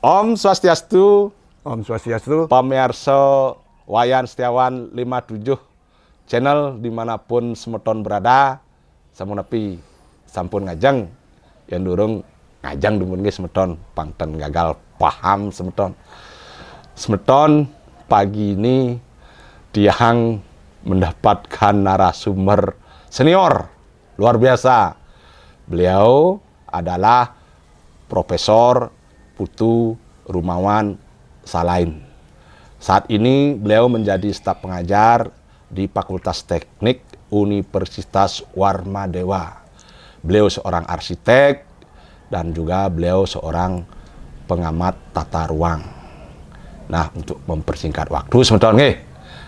Om Swastiastu, Om Swastiastu. pamirsa Wayan Setiawan 57 channel dimanapun semeton berada, samunepi sampun ngajeng, yang durung ngajeng dumun ge semeton pangten gagal paham semeton. Semeton pagi ini Tiang mendapatkan narasumber senior luar biasa. Beliau adalah Profesor Putu Rumawan Salain. Saat ini beliau menjadi staf pengajar di Fakultas Teknik Universitas Warmadewa. Beliau seorang arsitek dan juga beliau seorang pengamat tata ruang. Nah, untuk mempersingkat waktu sebentar nih,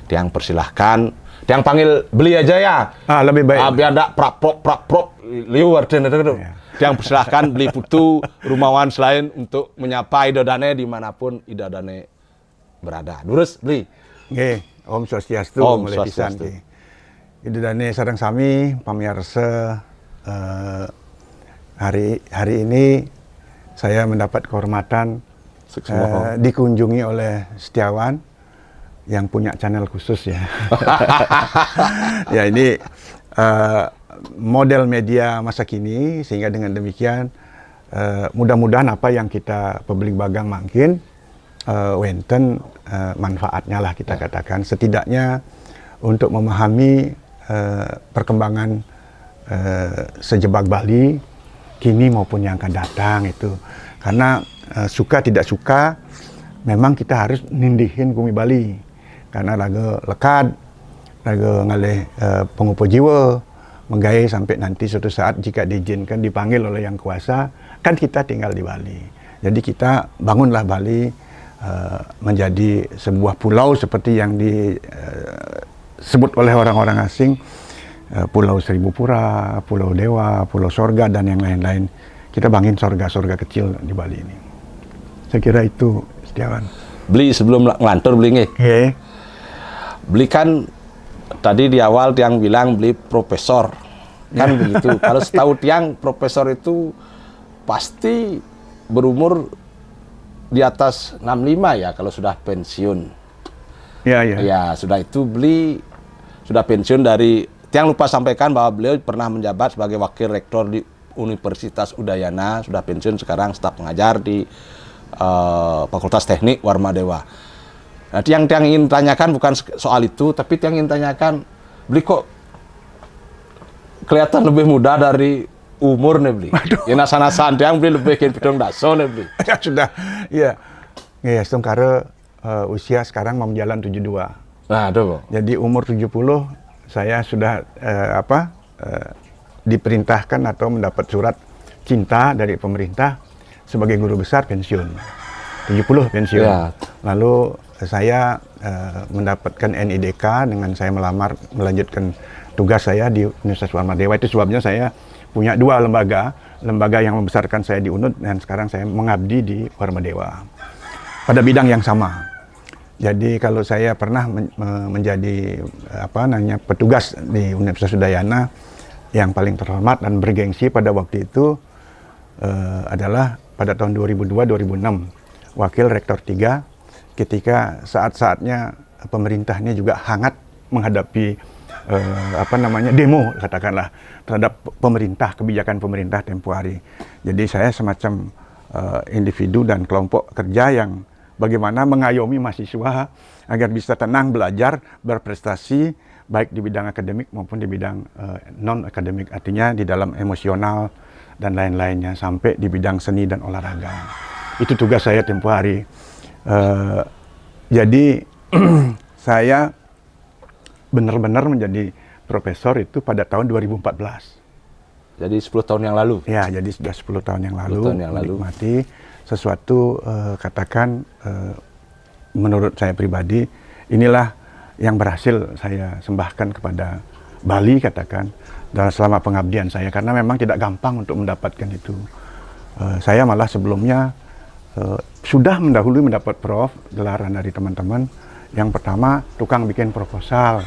Tiang persilahkan, Tiang panggil beli aja ya. Lebih baik. Biar ada prap liur dan itu. Tiang persilahkan beli Putu Rumawan Salain untuk menyapa idodane dimanapun idodane berada. Lurus beli. Nggih, Om Swastiastu. Om mulai pisan Swastiastu. nggih. Idodane sareng sami pamirsa, hari ini saya mendapat kehormatan dikunjungi oleh Setiawan yang punya channel khusus ya. Ya ini model media masa kini, sehingga dengan demikian mudah-mudahan apa yang kita publik bagang mungkin wenten manfaatnya lah kita katakan, setidaknya untuk memahami perkembangan sejebak Bali kini maupun yang akan datang itu. Karena suka tidak suka memang kita harus nindihin bumi Bali, karena laga lekat, laga ngalih pengupo jiwa menggaya sampai nanti suatu saat jika diizinkan dipanggil oleh yang kuasa, kan kita tinggal di Bali. Jadi kita bangunlah Bali menjadi sebuah pulau seperti yang disebut oleh orang-orang asing, Pulau Seribu Pura, Pulau Dewa, Pulau Sorga, dan yang lain-lain. Kita bangun sorga-sorga kecil di Bali ini. Saya kira itu, Setiawan. Beli sebelum ngelantur beli nggih. Okay. Beli kan tadi di awal Tiang bilang beli profesor. Kan begitu. Kalau setahu Tiang profesor itu pasti berumur di atas 65 ya kalau sudah pensiun. Ya. Ya, sudah itu beli sudah pensiun dari, Tiang lupa sampaikan bahwa beliau pernah menjabat sebagai wakil rektor di Universitas Udayana, sudah pensiun sekarang staf pengajar di Fakultas Teknik Warmadewa. Nah, Tiang ingin tanyakan bukan soal itu, tapi Tiang ingin tanyakan, beli kok kelihatan lebih muda dari umur nih beli. Ya nasa-nasaan Tiang beli lebih kayak bidang daso nih beli. Ya sudah, iya. Ya, karena usia sekarang mau jalan 72. Nah, aduh. Jadi umur 70 saya sudah diperintahkan atau mendapat surat cinta dari pemerintah sebagai guru besar pensiun. 70 pensiun. Ya. Lalu saya mendapatkan NIDK dengan saya melamar melanjutkan tugas saya di Universitas Warmadewa. Itu sebabnya saya punya dua lembaga yang membesarkan saya di UNUD, dan sekarang saya mengabdi di Warmadewa pada bidang yang sama. Jadi kalau saya pernah menjadi petugas di Universitas Udayana, yang paling terhormat dan bergengsi pada waktu itu adalah pada tahun 2002-2006 wakil rektor 3, ketika saat-saatnya pemerintahnya juga hangat menghadapi demo katakanlah terhadap pemerintah, kebijakan pemerintah tempo hari. Jadi saya semacam individu dan kelompok kerja yang bagaimana mengayomi mahasiswa agar bisa tenang belajar, berprestasi baik di bidang akademik maupun di bidang non-akademik, artinya di dalam emosional dan lain-lainnya, sampai di bidang seni dan olahraga. Itu tugas saya tempo hari. Jadi saya benar-benar menjadi profesor itu pada tahun 2014. Jadi 10 tahun yang lalu? Ya, jadi sudah 10 tahun yang lalu, menikmati sesuatu, katakan menurut saya pribadi, inilah yang berhasil saya sembahkan kepada Bali, katakan, dalam selama pengabdian saya, karena memang tidak gampang untuk mendapatkan itu. Saya malah sebelumnya sudah mendahului mendapat prof, gelaran dari teman-teman. Yang pertama tukang bikin proposal,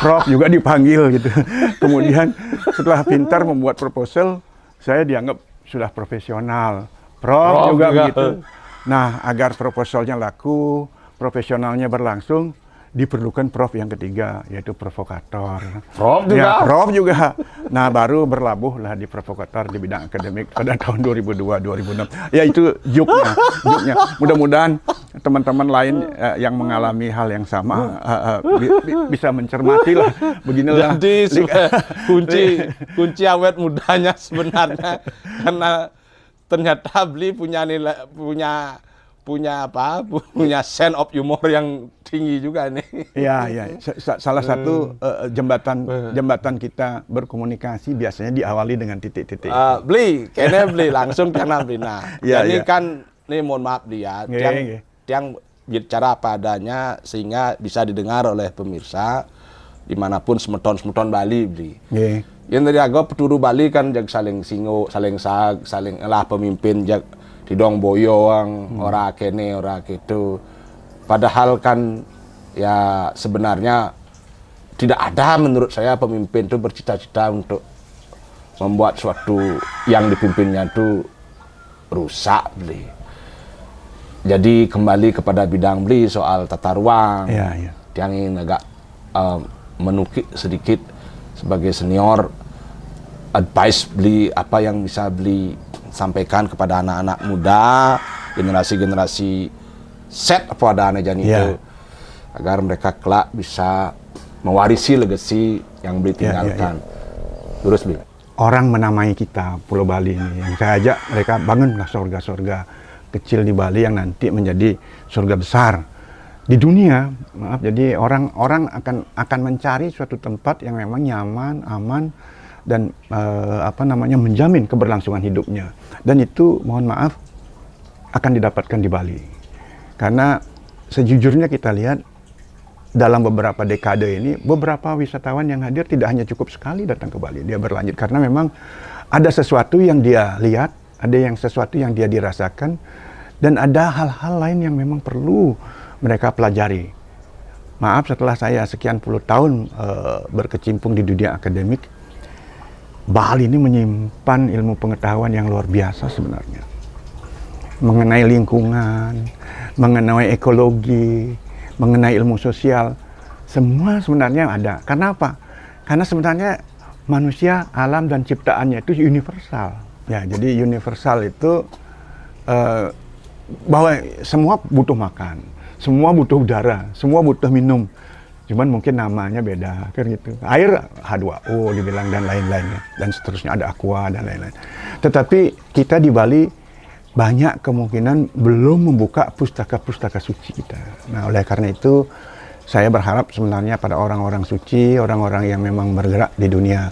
prof juga dipanggil gitu. Kemudian setelah pintar membuat proposal, saya dianggap sudah profesional, prof juga begitu. Nah, agar proposalnya laku, profesionalnya berlangsung, diperlukan prof yang ketiga, yaitu provokator. Prof juga? Ya, prof juga. Nah, baru berlabuhlah di provokator di bidang akademik pada tahun 2002-2006. Ya, itu juknya. Mudah-mudahan teman-teman lain yang mengalami hal yang sama bisa mencermati lah. Beginilah. Jadi kunci awet mudanya sebenarnya karena ternyata Bli punya nilai, punya sense of humor yang tinggi juga nih. Iya. Salah satu jembatan kita berkomunikasi biasanya diawali dengan titik-titik. Bli, kayaknya Bli langsung karena Bli. Nah, jadi ya. kan nih mohon maaf dia, yang bicara apa adanya sehingga bisa didengar oleh pemirsa dimanapun semeton Bali Bli. Yang dari agak peturu Bali kan jag saling singo, saling sag, saling lah pemimpin jag tidong boyong, ora kene, ora gitu. Padahal kan ya sebenarnya tidak ada menurut saya pemimpin itu bercita-cita untuk membuat suatu yang dipimpinnya itu rusak Bli. Jadi kembali kepada bidang Bli soal tata ruang. Yang ingin agak menukik sedikit sebagai senior, advice Bli apa yang bisa Bli sampaikan kepada anak-anak muda, generasi-generasi set apa adanya jani itu, agar mereka kelak bisa mewarisi legasi yang Bli tinggalkan. Terus Bli. Orang menamai kita Pulau Bali ini, yang saya ajak mereka bangunlah surga-surga kecil di Bali yang nanti menjadi surga besar di dunia. Maaf, jadi orang akan mencari suatu tempat yang memang nyaman, aman, dan menjamin keberlangsungan hidupnya. Dan itu mohon maaf akan didapatkan di Bali. Karena sejujurnya kita lihat dalam beberapa dekade ini, beberapa wisatawan yang hadir tidak hanya cukup sekali datang ke Bali, dia berlanjut karena memang ada sesuatu yang dia lihat, ada sesuatu yang dia dirasakan, dan ada hal-hal lain yang memang perlu mereka pelajari. Maaf, setelah saya sekian puluh tahun berkecimpung di dunia akademik, Bali ini menyimpan ilmu pengetahuan yang luar biasa sebenarnya. Mengenai lingkungan, mengenai ekologi, mengenai ilmu sosial, semua sebenarnya ada. Karena apa? Karena sebenarnya manusia, alam, dan ciptaannya itu universal. Ya, jadi universal itu bahwa semua butuh makan, semua butuh udara, semua butuh minum. Cuman mungkin namanya beda, kan gitu. Air H2O dibilang dan lain-lainnya, dan seterusnya ada aqua dan lain-lain. Tetapi kita di Bali banyak kemungkinan belum membuka pustaka-pustaka suci kita. Nah, oleh karena itu saya berharap sebenarnya pada orang-orang suci, orang-orang yang memang bergerak di dunia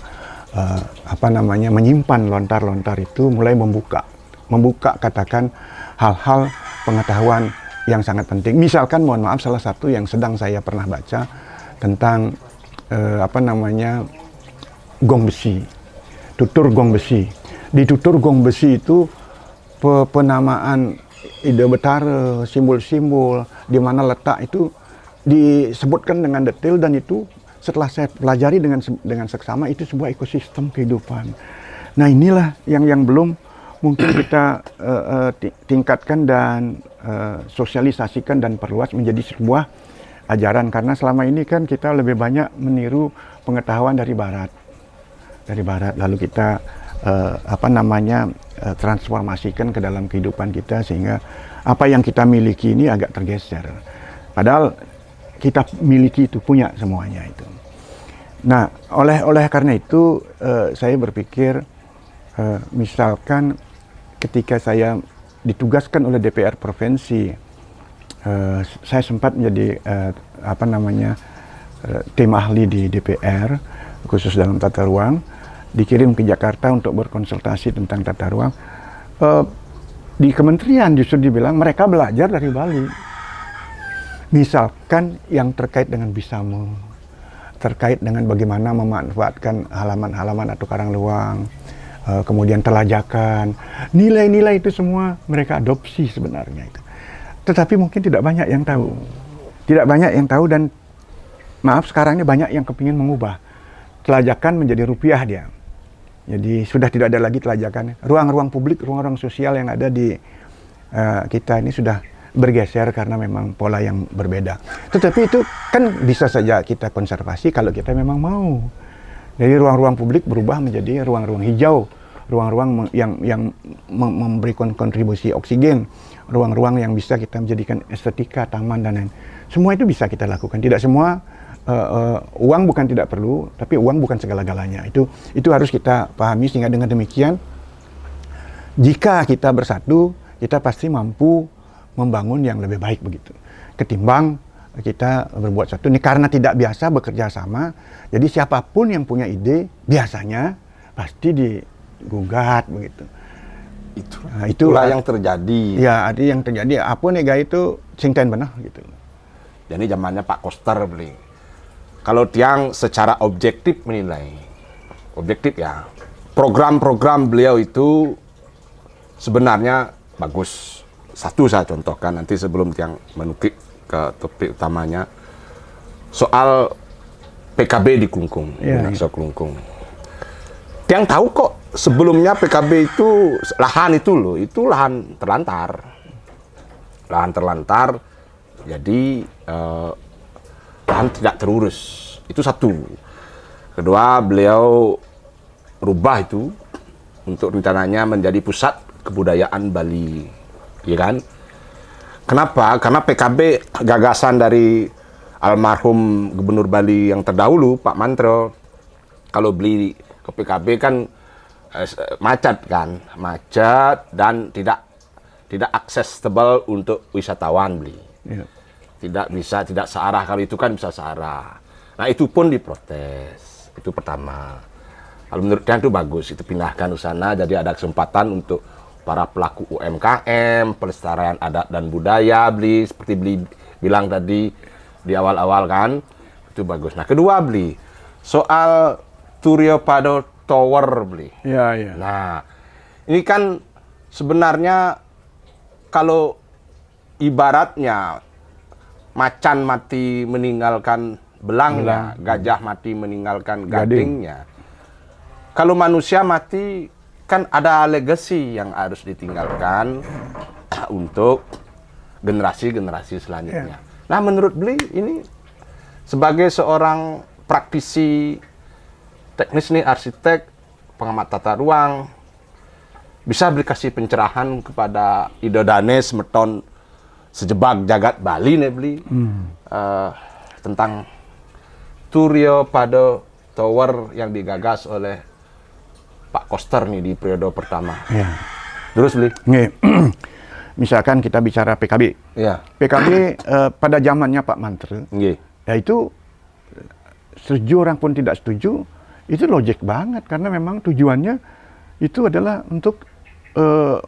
menyimpan lontar-lontar itu mulai membuka katakan hal-hal pengetahuan yang sangat penting. Misalkan mohon maaf, salah satu yang sedang saya pernah baca tentang gong besi, tutur gong besi. Di tutur gong besi itu penamaan ide betara, simbol-simbol, di mana letak itu disebutkan dengan detail, dan itu setelah saya pelajari dengan seksama itu sebuah ekosistem kehidupan. Nah, inilah yang belum mungkin kita tingkatkan dan sosialisasikan dan perluas menjadi sebuah ajaran, karena selama ini kan kita lebih banyak meniru pengetahuan dari barat, lalu kita transformasikan ke dalam kehidupan kita, sehingga apa yang kita miliki ini agak tergeser, padahal kita miliki itu, punya semuanya itu. Nah, oleh karena itu saya berpikir misalkan ketika saya ditugaskan oleh DPR provinsi, saya sempat menjadi tim ahli di DPR khusus dalam tata ruang, dikirim ke Jakarta untuk berkonsultasi tentang tata ruang. Di kementerian justru dibilang mereka belajar dari Bali. Misalkan yang terkait dengan Bisamo, terkait dengan bagaimana memanfaatkan halaman-halaman atau karang luang, kemudian telajakan, nilai-nilai itu semua mereka adopsi sebenarnya itu. Tetapi mungkin tidak banyak yang tahu, dan maaf, sekarang ini banyak yang kepingin mengubah telajakan menjadi rupiah dia. Jadi sudah tidak ada lagi telajakan. Ruang-ruang publik, ruang-ruang sosial yang ada di kita ini sudah bergeser karena memang pola yang berbeda. Tetapi itu kan bisa saja kita konservasi kalau kita memang mau. Jadi ruang-ruang publik berubah menjadi ruang-ruang hijau, ruang-ruang yang memberikan kontribusi oksigen, ruang-ruang yang bisa kita menjadikan estetika, taman dan lain. Semua itu bisa kita lakukan. Tidak semua uang bukan tidak perlu, tapi uang bukan segala-galanya. Itu harus kita pahami, sehingga dengan demikian jika kita bersatu, kita pasti mampu membangun yang lebih baik begitu. Ketimbang kita berbuat satu. Ini karena tidak biasa bekerja sama, jadi siapapun yang punya ide biasanya pasti digugat begitu. Itulah yang terjadi. Ya, ada yang terjadi. Apa nih gaya itu singten benar gitu. Jadi zamannya Pak Koster beli. Kalau tiang secara objektif menilai, objektif ya, program-program beliau itu sebenarnya bagus. Satu saya contohkan nanti sebelum tiang menukik ke topik utamanya, soal PKB di Klungkung, Klungkung. Tiang tahu kok sebelumnya PKB itu lahan itu loh, itu lahan terlantar, jadi lahan tidak terurus. Itu satu. Kedua, beliau rubah itu untuk rencananya menjadi pusat kebudayaan Bali. Ya kan? Kenapa? Karena PKB gagasan dari almarhum Gubernur Bali yang terdahulu, Pak Mantro, kalau beli ke PKB kan macet dan tidak accessible untuk wisatawan beli. Ya. Tidak searah, kalau itu kan bisa searah. Nah, itu pun diprotes. Itu pertama. Kalau menurut dia itu bagus, itu pindahkan ke sana, jadi ada kesempatan untuk para pelaku UMKM, pelestarian adat dan budaya, seperti bilang tadi di awal-awal kan, itu bagus. Nah, kedua soal Turiopado Tower Ya. Nah, ini kan sebenarnya kalau ibaratnya macan mati meninggalkan belangnya, gajah mati meninggalkan gadingnya. Kalau manusia mati, kan ada legacy yang harus ditinggalkan untuk generasi-generasi selanjutnya. Nah, menurut ini sebagai seorang praktisi teknis nih, arsitek, pengamat tata ruang, bisa kasih pencerahan kepada Ido Danes Meton sejebak jagat Bali nih tentang Turiopado Tower yang digagas oleh Pak Koster nih di periode pertama. Ya. Terus misalkan kita bicara PKB. Ya. PKB pada zamannya Pak Mantre, ya itu setuju orang pun tidak setuju, itu logik banget karena memang tujuannya itu adalah untuk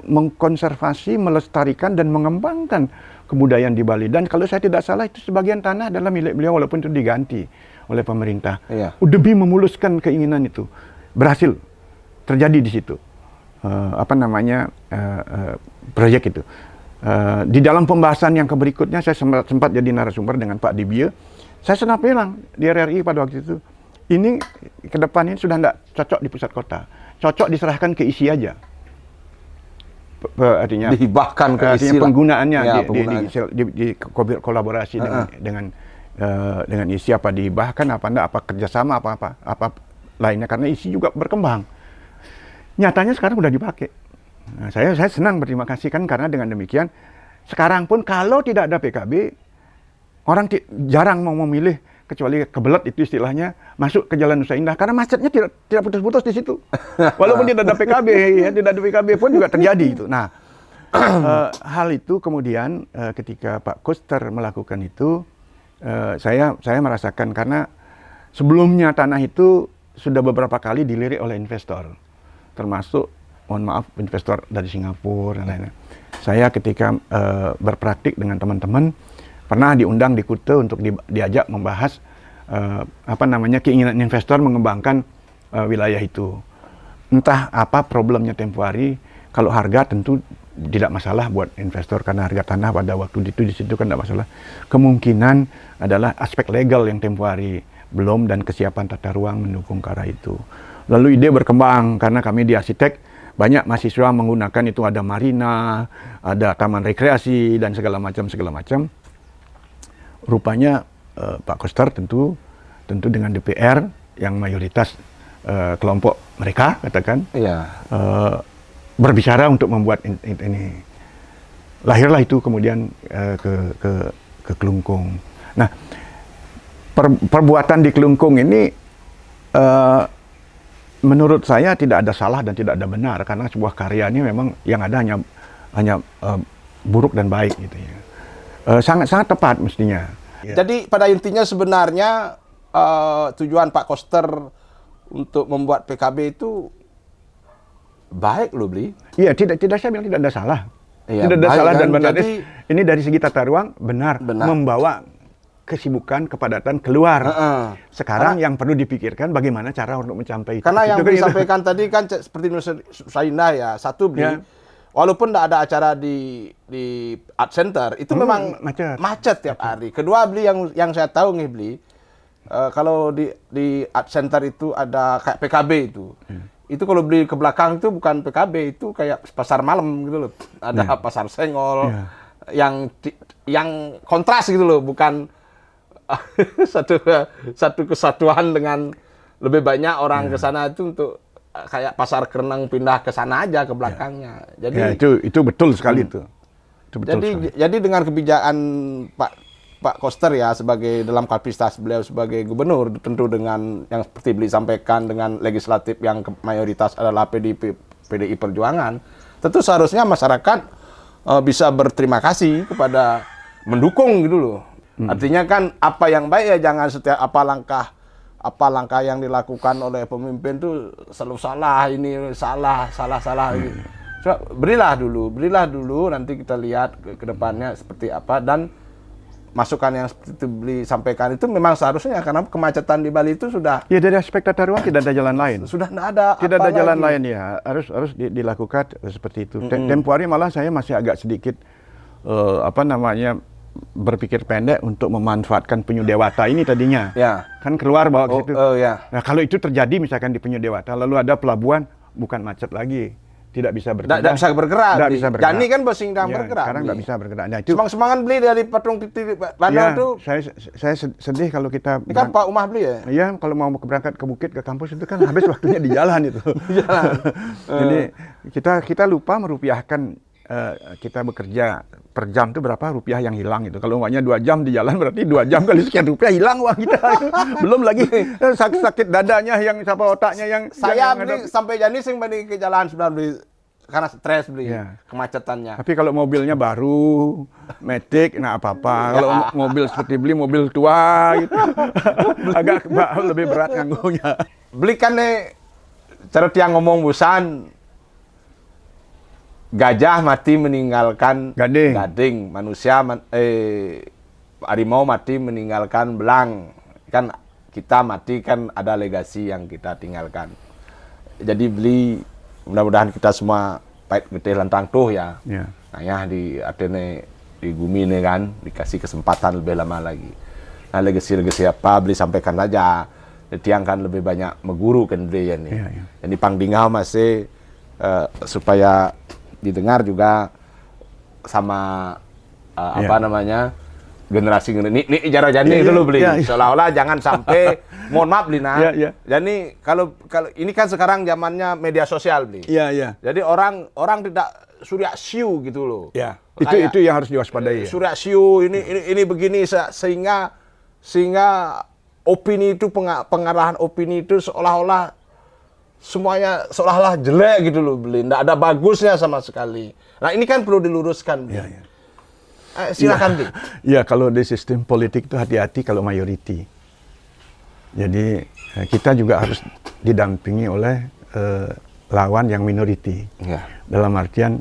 mengkonservasi, melestarikan dan mengembangkan kebudayaan di Bali. Dan kalau saya tidak salah itu sebagian tanah adalah milik beliau walaupun itu diganti oleh pemerintah. Demi memuluskan keinginan itu. Berhasil terjadi di situ. Proyek itu. Di dalam pembahasan yang berikutnya saya sempat jadi narasumber dengan Pak Dibia. Saya sempat bilang di RRI pada waktu itu, ini ke depan ini sudah tidak cocok di pusat kota. Cocok diserahkan ke ISI aja. Artinya dihibahkan ke ISI, penggunaannya di kolaborasi dengan ISI, apa dihibahkan apa enggak, apa kerjasama apa lainnya, karena ISI juga berkembang. Nyatanya sekarang udah dipakai. Nah, saya senang, berterima kasih kan, karena dengan demikian sekarang pun kalau tidak ada PKB, orang jarang mau memilih, kecuali kebelet itu istilahnya, masuk ke Jalan Nusa Indah karena macetnya tidak putus-putus di situ. Walaupun tidak ada PKB, tidak ada PKB pun juga terjadi itu. Nah, hal itu kemudian ketika Pak Koster melakukan itu, saya merasakan, karena sebelumnya tanah itu sudah beberapa kali dilirik oleh investor, termasuk mohon maaf investor dari Singapura dan lain-lain. Saya ketika berpraktik dengan teman-teman pernah diundang di Kuta untuk diajak membahas keinginan investor mengembangkan wilayah itu. Entah apa problemnya tempo hari, kalau harga tentu tidak masalah buat investor karena harga tanah pada waktu itu di situ kan tidak masalah. Kemungkinan adalah aspek legal yang tempo hari belum dan kesiapan tata ruang mendukung ke arah itu. Lalu ide berkembang karena kami di arsitek banyak mahasiswa menggunakan itu, ada marina, ada taman rekreasi dan segala macam. Rupanya Pak Koster tentu dengan DPR yang mayoritas kelompok mereka katakan berbicara untuk membuat ini. Lahirlah itu kemudian ke Kelungkung. Nah, perbuatan di Kelungkung ini menurut saya tidak ada salah dan tidak ada benar, karena sebuah karya ini memang yang ada hanya buruk dan baik gitu ya. Sangat tepat mestinya. Jadi pada intinya sebenarnya tujuan Pak Koster untuk membuat PKB itu baik loh, Bli. Iya, tidak saya bilang tidak ada salah. Iya, tidak ada baik, salah kan? dan benar. Jadi, ini dari segi tata ruang benar. Membawa kesibukan, kepadatan keluar. Sekarang yang perlu dipikirkan bagaimana cara untuk mencapai itu. Karena yang itu disampaikan tadi kan seperti Saindah ya, satu Bli. Ya. Walaupun tidak ada acara di Art Center, itu memang macet tiap hari. Kedua, Bli, yang saya tahu nih, Bli, kalau di Art Center itu ada kayak PKB itu. Itu kalau beli ke belakang itu bukan PKB, itu kayak pasar malam gitu loh. Ada pasar senggol yang kontras gitu loh, bukan satu kesatuan dengan lebih banyak orang ke sana itu untuk kayak pasar Kerenang pindah ke sana aja ke belakangnya. Jadi itu betul sekali itu. Jadi dengan kebijakan Pak Koster ya, sebagai dalam kapasitas beliau sebagai gubernur, tentu dengan yang seperti beliau sampaikan dengan legislatif yang mayoritas adalah PDI Perjuangan, tentu seharusnya masyarakat bisa berterima kasih kepada mendukung gitu loh. Artinya kan apa yang baik ya jangan setiap apa langkah yang dilakukan oleh pemimpin itu selalu salah, ini salah gitu. So, berilah dulu nanti kita lihat ke depannya seperti apa, dan masukan yang seperti itu Bli sampaikan itu memang seharusnya, karena kemacetan di Bali itu sudah dari aspek tata ruang tidak ada jalan lain. Sudah tidak ada jalan lain ya, harus dilakukan seperti itu. Tempo hari malah saya masih agak sedikit berpikir pendek untuk memanfaatkan Penyu Dewata ini tadinya. Kan keluar bawa ke situ. Nah, kalau itu terjadi misalkan di Penyu Dewata lalu ada pelabuhan, bukan macet lagi. Tidak bisa bergerak. Tidak bisa bergerak. Jani kan bergerak. Sekarang nggak bisa bergerak. Nah, itu semangat Bli dari patung titik Bandar itu. Saya sedih kalau kita. Ini kan Pak Umar Bli ya? Iya, kalau mau berangkat ke bukit, ke kampus itu kan habis waktunya di jalan itu. Jadi kita lupa merupiahkan, kita bekerja per jam itu berapa rupiah yang hilang itu. Kalau umpamanya 2 jam di jalan berarti 2 jam kali sekian rupiah hilang uang kita. Belum lagi sakit dadanya yang otaknya yang saya beli sampai Jani sing beli ke jalan sudah beli karena stres beli kemacetannya. Tapi kalau mobilnya baru, Matic, nah apa-apa. Kalau mobil seperti beli mobil tua gitu, agak lebih berat nganggunya. Beli kan nih cara tiang ngomong busan. Gajah mati meninggalkan gading, manusia harimau mati meninggalkan belang. Kan kita mati kan ada legasi yang kita tinggalkan. Jadi Bli, mudah-mudahan kita semua baik getih lantang tuh ya. Nah ya di Atene di bumi ini kan dikasih kesempatan lebih lama lagi. Nah legasi apa Bli sampaikan aja. Tiang kan lebih banyak meguru kan Bli ya nih. Jadi pangdingau masih supaya didengar juga sama generasi ini jarang Jani itu loh Bli. Seolah-olah jangan sampai mohon maaf Lina. Jadi kalau ini kan sekarang zamannya media sosial Bli. Jadi orang tidak surya siu gitu loh. Itu yang harus diwaspadai. Surya siu ini begini sehingga opini itu pengarahan opini itu seolah-olah semuanya seolah-olah jelek gitu loh Bli, nggak ada bagusnya sama sekali. Nah ini kan perlu diluruskan Bli. Silakan Bli. Ya kalau di sistem politik itu hati-hati kalau mayoriti. Jadi kita juga harus didampingi oleh lawan yang minoriti. Dalam artian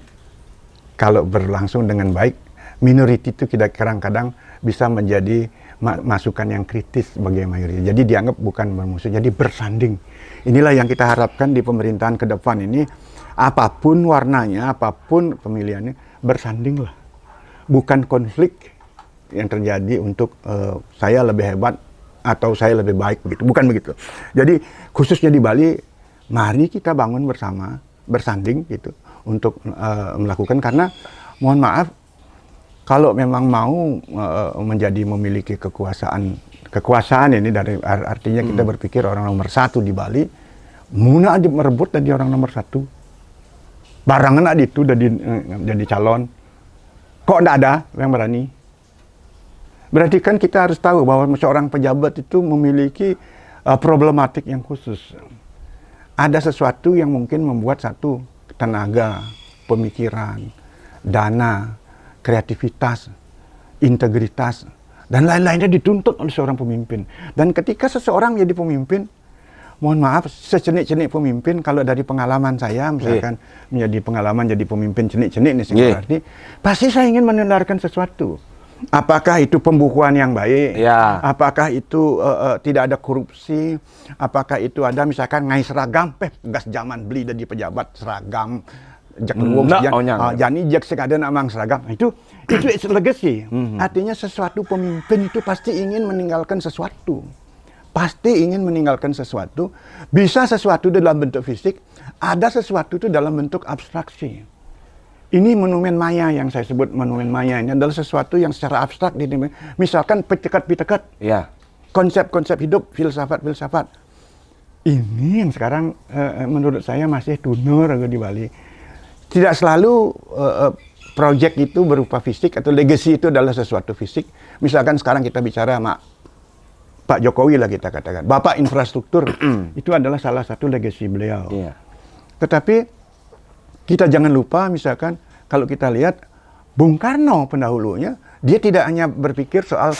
kalau berlangsung dengan baik, minoriti itu kita kadang-kadang bisa menjadi masukan yang kritis bagi mayoritas. Jadi dianggap bukan bermusuh, jadi bersanding. Inilah yang kita harapkan di pemerintahan ke depan ini, apapun warnanya, apapun pemilihannya, bersandinglah. Bukan konflik yang terjadi untuk saya lebih hebat atau saya lebih baik begitu. Bukan begitu. Jadi khususnya di Bali, mari kita bangun bersama bersanding gitu untuk melakukan, karena mohon maaf kalau memang mau memiliki kekuasaan ini dari artinya kita berpikir orang nomor satu di Bali, muna merebut dari orang nomor satu, barangan itu jadi calon, kok enggak ada yang berani? Berarti kan kita harus tahu bahwa seorang pejabat itu memiliki problematik yang khusus. Ada sesuatu yang mungkin membuat satu tenaga, pemikiran, dana, kreativitas, integritas, dan lain-lainnya dituntut oleh seorang pemimpin. Dan ketika seseorang menjadi pemimpin, mohon maaf, secenik-cenik pemimpin, kalau dari pengalaman saya, misalkan menjadi pengalaman jadi pemimpin cenik-cenik nih, berarti pasti saya ingin menularkan sesuatu. Apakah itu pembukuan yang baik? Apakah itu tidak ada korupsi? Apakah itu ada misalkan ngai seragam, gas zaman beli dari pejabat seragam, jak luwung jadi jak sekada namang seragam. Itu it's legacy. Artinya sesuatu pemimpin itu pasti ingin meninggalkan sesuatu. Pasti ingin meninggalkan sesuatu. Bisa sesuatu dalam bentuk fisik, ada sesuatu itu dalam bentuk abstraksi. Ini monumen Maya yang saya sebut monumen Maya ini adalah sesuatu yang secara abstrak. Misalkan pitekat-pitekat, konsep-konsep hidup, filsafat-filsafat. Ini yang sekarang menurut saya masih tunur di Bali. Tidak selalu proyek itu berupa fisik atau legacy itu adalah sesuatu fisik. Misalkan sekarang kita bicara sama Pak Jokowi lah kita katakan, Bapak infrastruktur, itu adalah salah satu legacy beliau. Tetapi kita jangan lupa misalkan kalau kita lihat Bung Karno pendahulunya, dia tidak hanya berpikir soal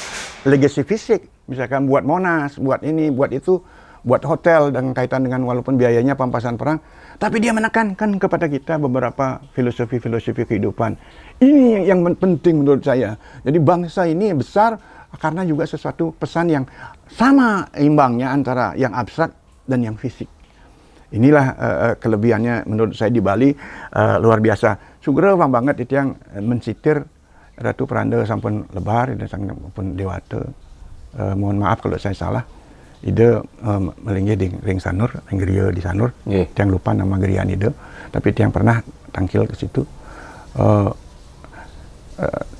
legacy fisik, misalkan buat Monas, buat ini, buat itu, buat hotel dan kaitan dengan walaupun biayanya pampasan perang, tapi dia menekankan kepada kita beberapa filosofi-filosofi kehidupan. Ini yang penting menurut saya. Jadi bangsa ini besar karena juga sesuatu pesan yang sama imbangnya antara yang abstrak dan yang fisik. Inilah kelebihannya menurut saya di Bali, luar biasa. Sugera banget itu yang mensitir Ratu Pranda sampun lebar dan sampun dewata. Mohon maaf kalau saya salah. Ide melinggih di ring sanur, ring geria di sanur. Tiang lupa nama gerian ide, tapi tiang pernah tangkil ke situ.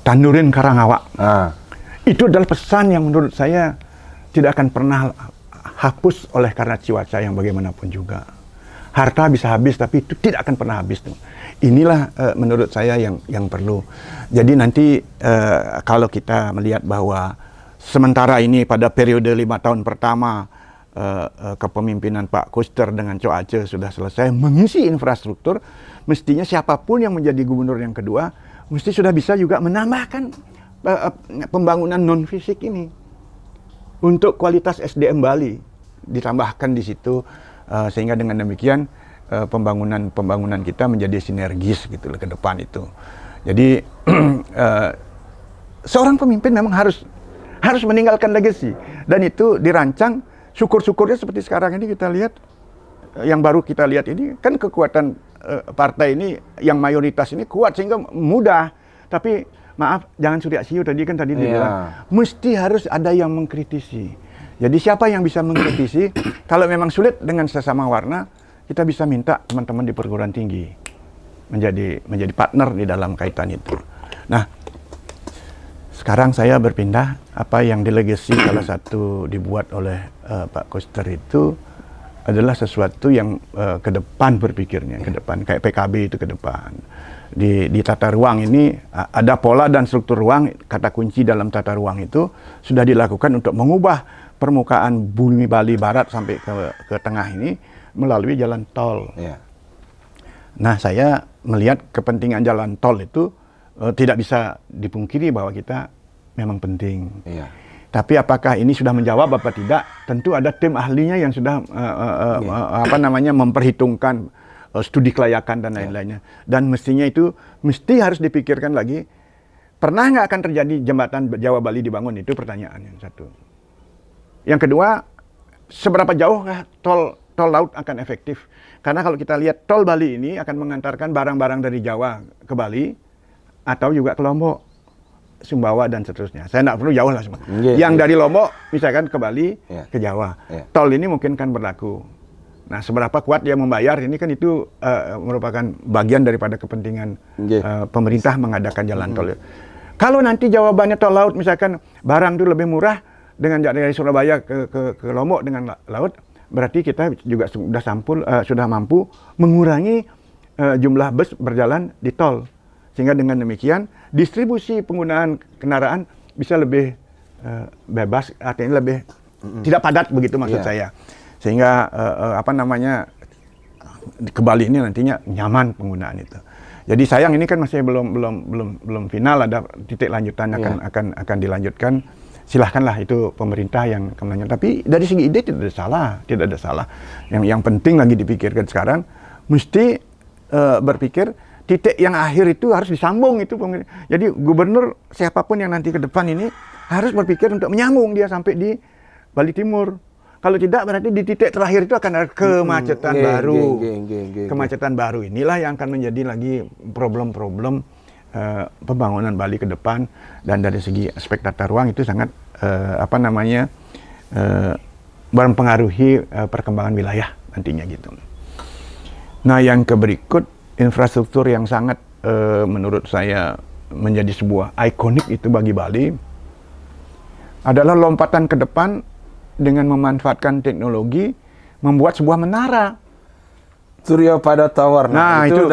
Tandurin Karangawak. Itu adalah pesan yang menurut saya tidak akan pernah hapus oleh karena cuaca yang bagaimanapun juga. Harta bisa habis, tapi itu tidak akan pernah habis. Inilah menurut saya yang perlu. Jadi nanti kalau kita melihat bahwa sementara ini pada periode 5 tahun pertama kepemimpinan Pak Koster dengan Cok Aceh sudah selesai mengisi infrastruktur, mestinya siapapun yang menjadi gubernur yang kedua, mesti sudah bisa juga menambahkan pembangunan non-fisik ini. Untuk kualitas SDM Bali ditambahkan di situ. Sehingga dengan demikian pembangunan kita menjadi sinergis gitu ke depan itu. Jadi seorang pemimpin memang harus meninggalkan legacy, dan itu dirancang. Syukur-syukurnya seperti sekarang ini kita lihat, yang baru kita lihat ini kan kekuatan partai ini yang mayoritas ini kuat sehingga mudah. Tapi maaf, jangan surya siu tadi dibilang mesti harus ada yang mengkritisi. Jadi siapa yang bisa mengkritisi? Kalau memang sulit dengan sesama warna, kita bisa minta teman-teman di perguruan tinggi menjadi partner di dalam kaitan itu. Nah, sekarang saya berpindah, apa yang dilegasi salah satu dibuat oleh Pak Koster itu adalah sesuatu yang ke depan berpikirnya, ke depan kayak PKB itu ke depan. Di tata ruang ini ada pola dan struktur ruang. Kata kunci dalam tata ruang itu sudah dilakukan untuk mengubah permukaan bumi Bali Barat sampai ke tengah ini melalui jalan tol. Nah, saya melihat kepentingan jalan tol itu tidak bisa dipungkiri bahwa kita memang penting. Tapi apakah ini sudah menjawab apa tidak? Tentu ada tim ahlinya yang sudah memperhitungkan studi kelayakan dan lain-lainnya. Dan mestinya itu harus dipikirkan lagi. Pernah nggak akan terjadi jembatan Jawa Bali dibangun? Itu pertanyaan yang satu. Yang kedua, seberapa jauh tol laut akan efektif? Karena kalau kita lihat tol Bali ini akan mengantarkan barang-barang dari Jawa ke Bali atau juga ke Lombok, Sumbawa dan seterusnya. Saya tidak perlu jauh lah semua. Yang dari Lombok misalkan ke Bali, ke Jawa. Tol ini mungkin kan berlaku. Nah, seberapa kuat dia membayar ini kan itu merupakan bagian daripada kepentingan pemerintah mengadakan jalan tol. Kalau nanti jawabannya tol laut, misalkan barang itu lebih murah dengan dari Surabaya ke Lombok dengan laut, berarti kita juga sudah mampu mengurangi jumlah bus berjalan di tol. Sehingga dengan demikian distribusi penggunaan kendaraan bisa lebih bebas, artinya lebih tidak padat begitu maksud saya. Sehingga ke Bali ini nantinya nyaman penggunaan itu. Jadi sayang ini kan masih belum final, ada titik lanjutan akan dilanjutkan. Silahkanlah itu pemerintah yang akan melanjutkan. Tapi dari segi ide tidak ada salah. Yang penting lagi dipikirkan sekarang mesti berpikir titik yang akhir itu harus disambung itu. Jadi gubernur siapapun yang nanti ke depan ini harus berpikir untuk menyambung dia sampai di Bali Timur. Kalau tidak berarti di titik terakhir itu akan ada kemacetan baru. Kemacetan baru inilah yang akan menjadi lagi problem-problem pembangunan Bali ke depan, dan dari segi aspek tata ruang itu sangat mempengaruhi perkembangan wilayah nantinya gitu. Nah, yang berikut infrastruktur yang sangat menurut saya menjadi sebuah ikonik itu bagi Bali adalah lompatan ke depan dengan memanfaatkan teknologi membuat sebuah menara. Surya Pada Tower. Nah, itu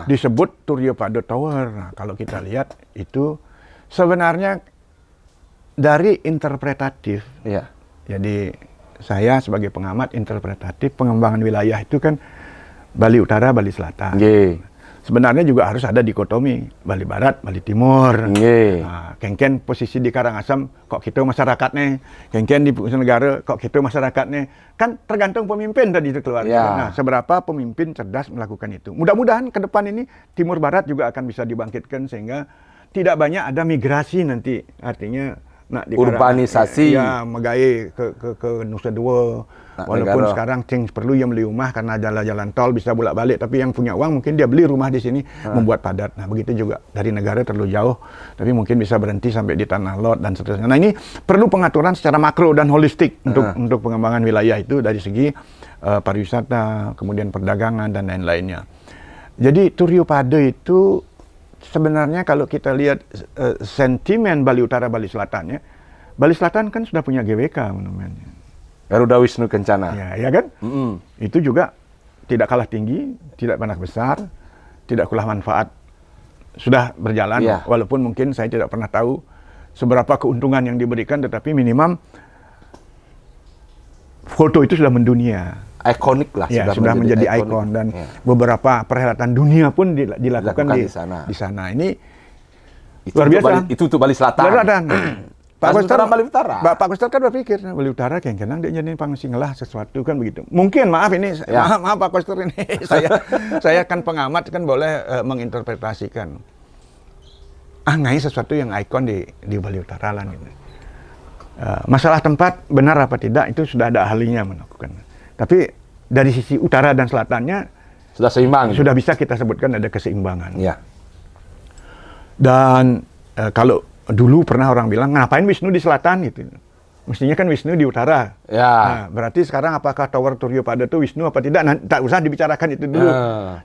disebut Surya Pada Tower. Nah, kalau kita lihat itu sebenarnya dari interpretatif. Ya. Jadi saya sebagai pengamat interpretatif pengembangan wilayah itu kan Bali Utara, Bali Selatan. Sebenarnya juga harus ada dikotomi Bali Barat, Bali Timur. Nah, kengken posisi di Karangasem kok kita masyarakatnya, kengken di Pusat Negara kok kita masyarakatnya. Kan tergantung pemimpin tadi itu keluar. Nah, seberapa pemimpin cerdas melakukan itu. Mudah-mudahan ke depan ini Timur Barat juga akan bisa dibangkitkan sehingga tidak banyak ada migrasi nanti. Artinya urbanisasi. Ya, megai ke Nusa Dua. Walaupun sekarang perlu yang beli rumah karena jalan tol bisa bolak-balik, tapi yang punya uang mungkin dia beli rumah di sini membuat padat. Nah, begitu juga dari negara terlalu jauh, tapi mungkin bisa berhenti sampai di tanah lot dan seterusnya. Nah, ini perlu pengaturan secara makro dan holistik untuk pengembangan wilayah itu dari segi pariwisata, kemudian perdagangan dan lain-lainnya. Jadi Surya Pada itu sebenarnya kalau kita lihat sentimen Bali Utara, Bali Selatannya, Bali Selatan kan sudah punya GWK namanya. Garuda Wisnu Kencana. Ya kan? Itu juga tidak kalah tinggi, tidak panas besar, tidak kalah manfaat. Sudah berjalan, walaupun mungkin saya tidak pernah tahu seberapa keuntungan yang diberikan, tetapi minimum foto itu sudah mendunia. Ikonik lah. Sudah menjadi ikon, dan beberapa perhelatan dunia pun dilakukan di sana. Ini luar biasa. Itu untuk Bali Selatan. Pak Koster Bali Utara. Pak Koster kan berpikir Bali Utara kenang dia jadi pangsingelah sesuatu kan begitu. Mungkin maaf Pak Koster ini saya kan pengamat kan boleh menginterpretasikan. Ngai sesuatu yang ikon di Bali Utara lah gitu. Masalah tempat benar apa tidak itu sudah ada ahlinya melakukan. Tapi dari sisi utara dan selatannya sudah seimbang. Sudah bisa kita sebutkan ada keseimbangan. Ya. Dan kalau dulu pernah orang bilang, ngapain Wisnu di selatan gitu. Mestinya kan Wisnu di utara. Nah, berarti sekarang apakah Tower Surya Pada itu Wisnu apa tidak? Nah, tak usah dibicarakan itu dulu.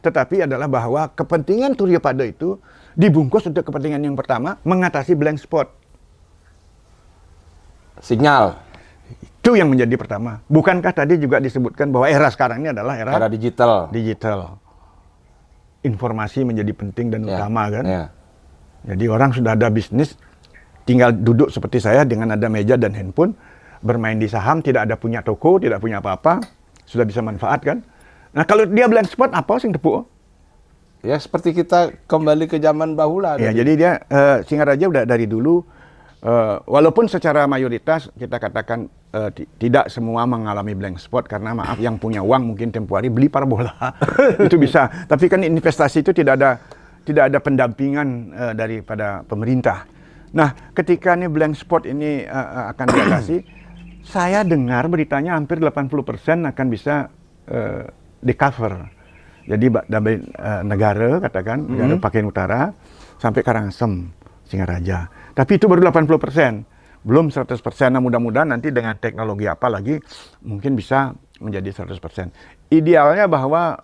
Tetapi adalah bahwa kepentingan Surya Pada itu dibungkus untuk kepentingan yang pertama, mengatasi blank spot. Sinyal. Itu yang menjadi pertama. Bukankah tadi juga disebutkan bahwa era sekarang ini adalah era digital. Informasi menjadi penting dan utama kan. Jadi orang sudah ada bisnis, tinggal duduk seperti saya dengan ada meja dan handphone, bermain di saham, tidak ada punya toko, tidak punya apa-apa, sudah bisa manfaatkan. Nah, kalau dia blank spot, apa sih tepuk? Ya, seperti kita kembali ke zaman bahula. Ya, jadi dia Singaraja udah dari dulu, walaupun secara mayoritas kita katakan tidak semua mengalami blank spot, karena maaf yang punya uang mungkin tempo hari beli parabola, itu bisa. Tapi kan investasi itu tidak ada pendampingan daripada pemerintah. Nah, ketika ini blank spot ini akan diatasi, saya dengar beritanya hampir 80% akan bisa di-cover. Jadi dari negara, katakan, negara Pakistan Utara, sampai Karangasem, Singaraja. Tapi itu baru 80%. Belum 100%. Nah, mudah-mudahan nanti dengan teknologi apa lagi, mungkin bisa menjadi 100%. Idealnya bahwa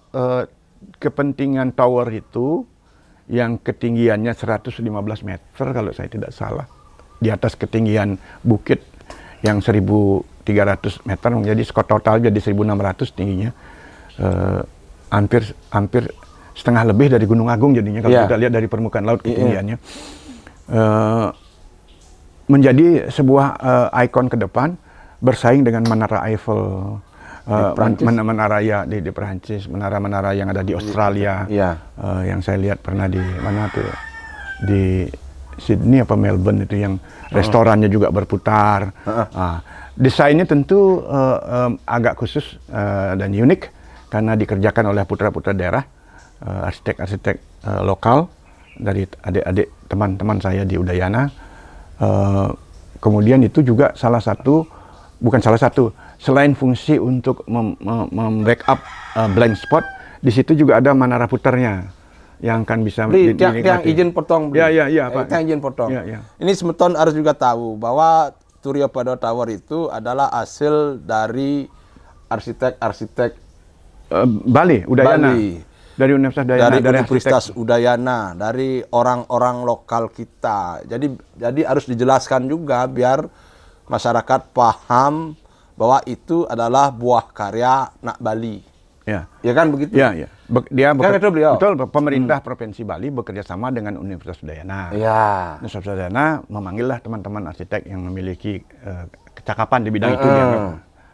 kepentingan tower itu yang ketinggiannya 115 meter kalau saya tidak salah, di atas ketinggian bukit yang 1.300 meter menjadi total jadi 1.600 tingginya, hampir setengah lebih dari Gunung Agung jadinya kalau kita lihat dari permukaan laut ketinggiannya. Menjadi sebuah ikon ke depan bersaing dengan Menara Eiffel, menara ya di Perancis, menara-menara yang ada di Australia, yang saya lihat pernah di mana tuh, di Sydney apa Melbourne itu yang restorannya juga berputar. Desainnya tentu agak khusus dan unik karena dikerjakan oleh putra-putra daerah, arsitek-arsitek lokal dari adik-adik teman-teman saya di Udayana. Kemudian itu juga selain fungsi untuk membackup blind spot, di situ juga ada menara putarnya yang akan bisa yang izin potong. Pak. Yang izin potong. Ya. Ini Semeton harus juga tahu bahwa Surya Pada Tower itu adalah hasil dari arsitek-arsitek Bali, Udayana. Dari Universitas Udayana, dari Universitas Udayana, dari orang-orang lokal kita. Jadi harus dijelaskan juga biar masyarakat paham bahwa itu adalah buah karya Nak Bali. Ya kan begitu? Ya. Betul, pemerintah Provinsi Bali bekerja sama dengan Universitas Udayana. Universitas Udayana memanggillah teman-teman arsitek yang memiliki kecakapan di bidang itu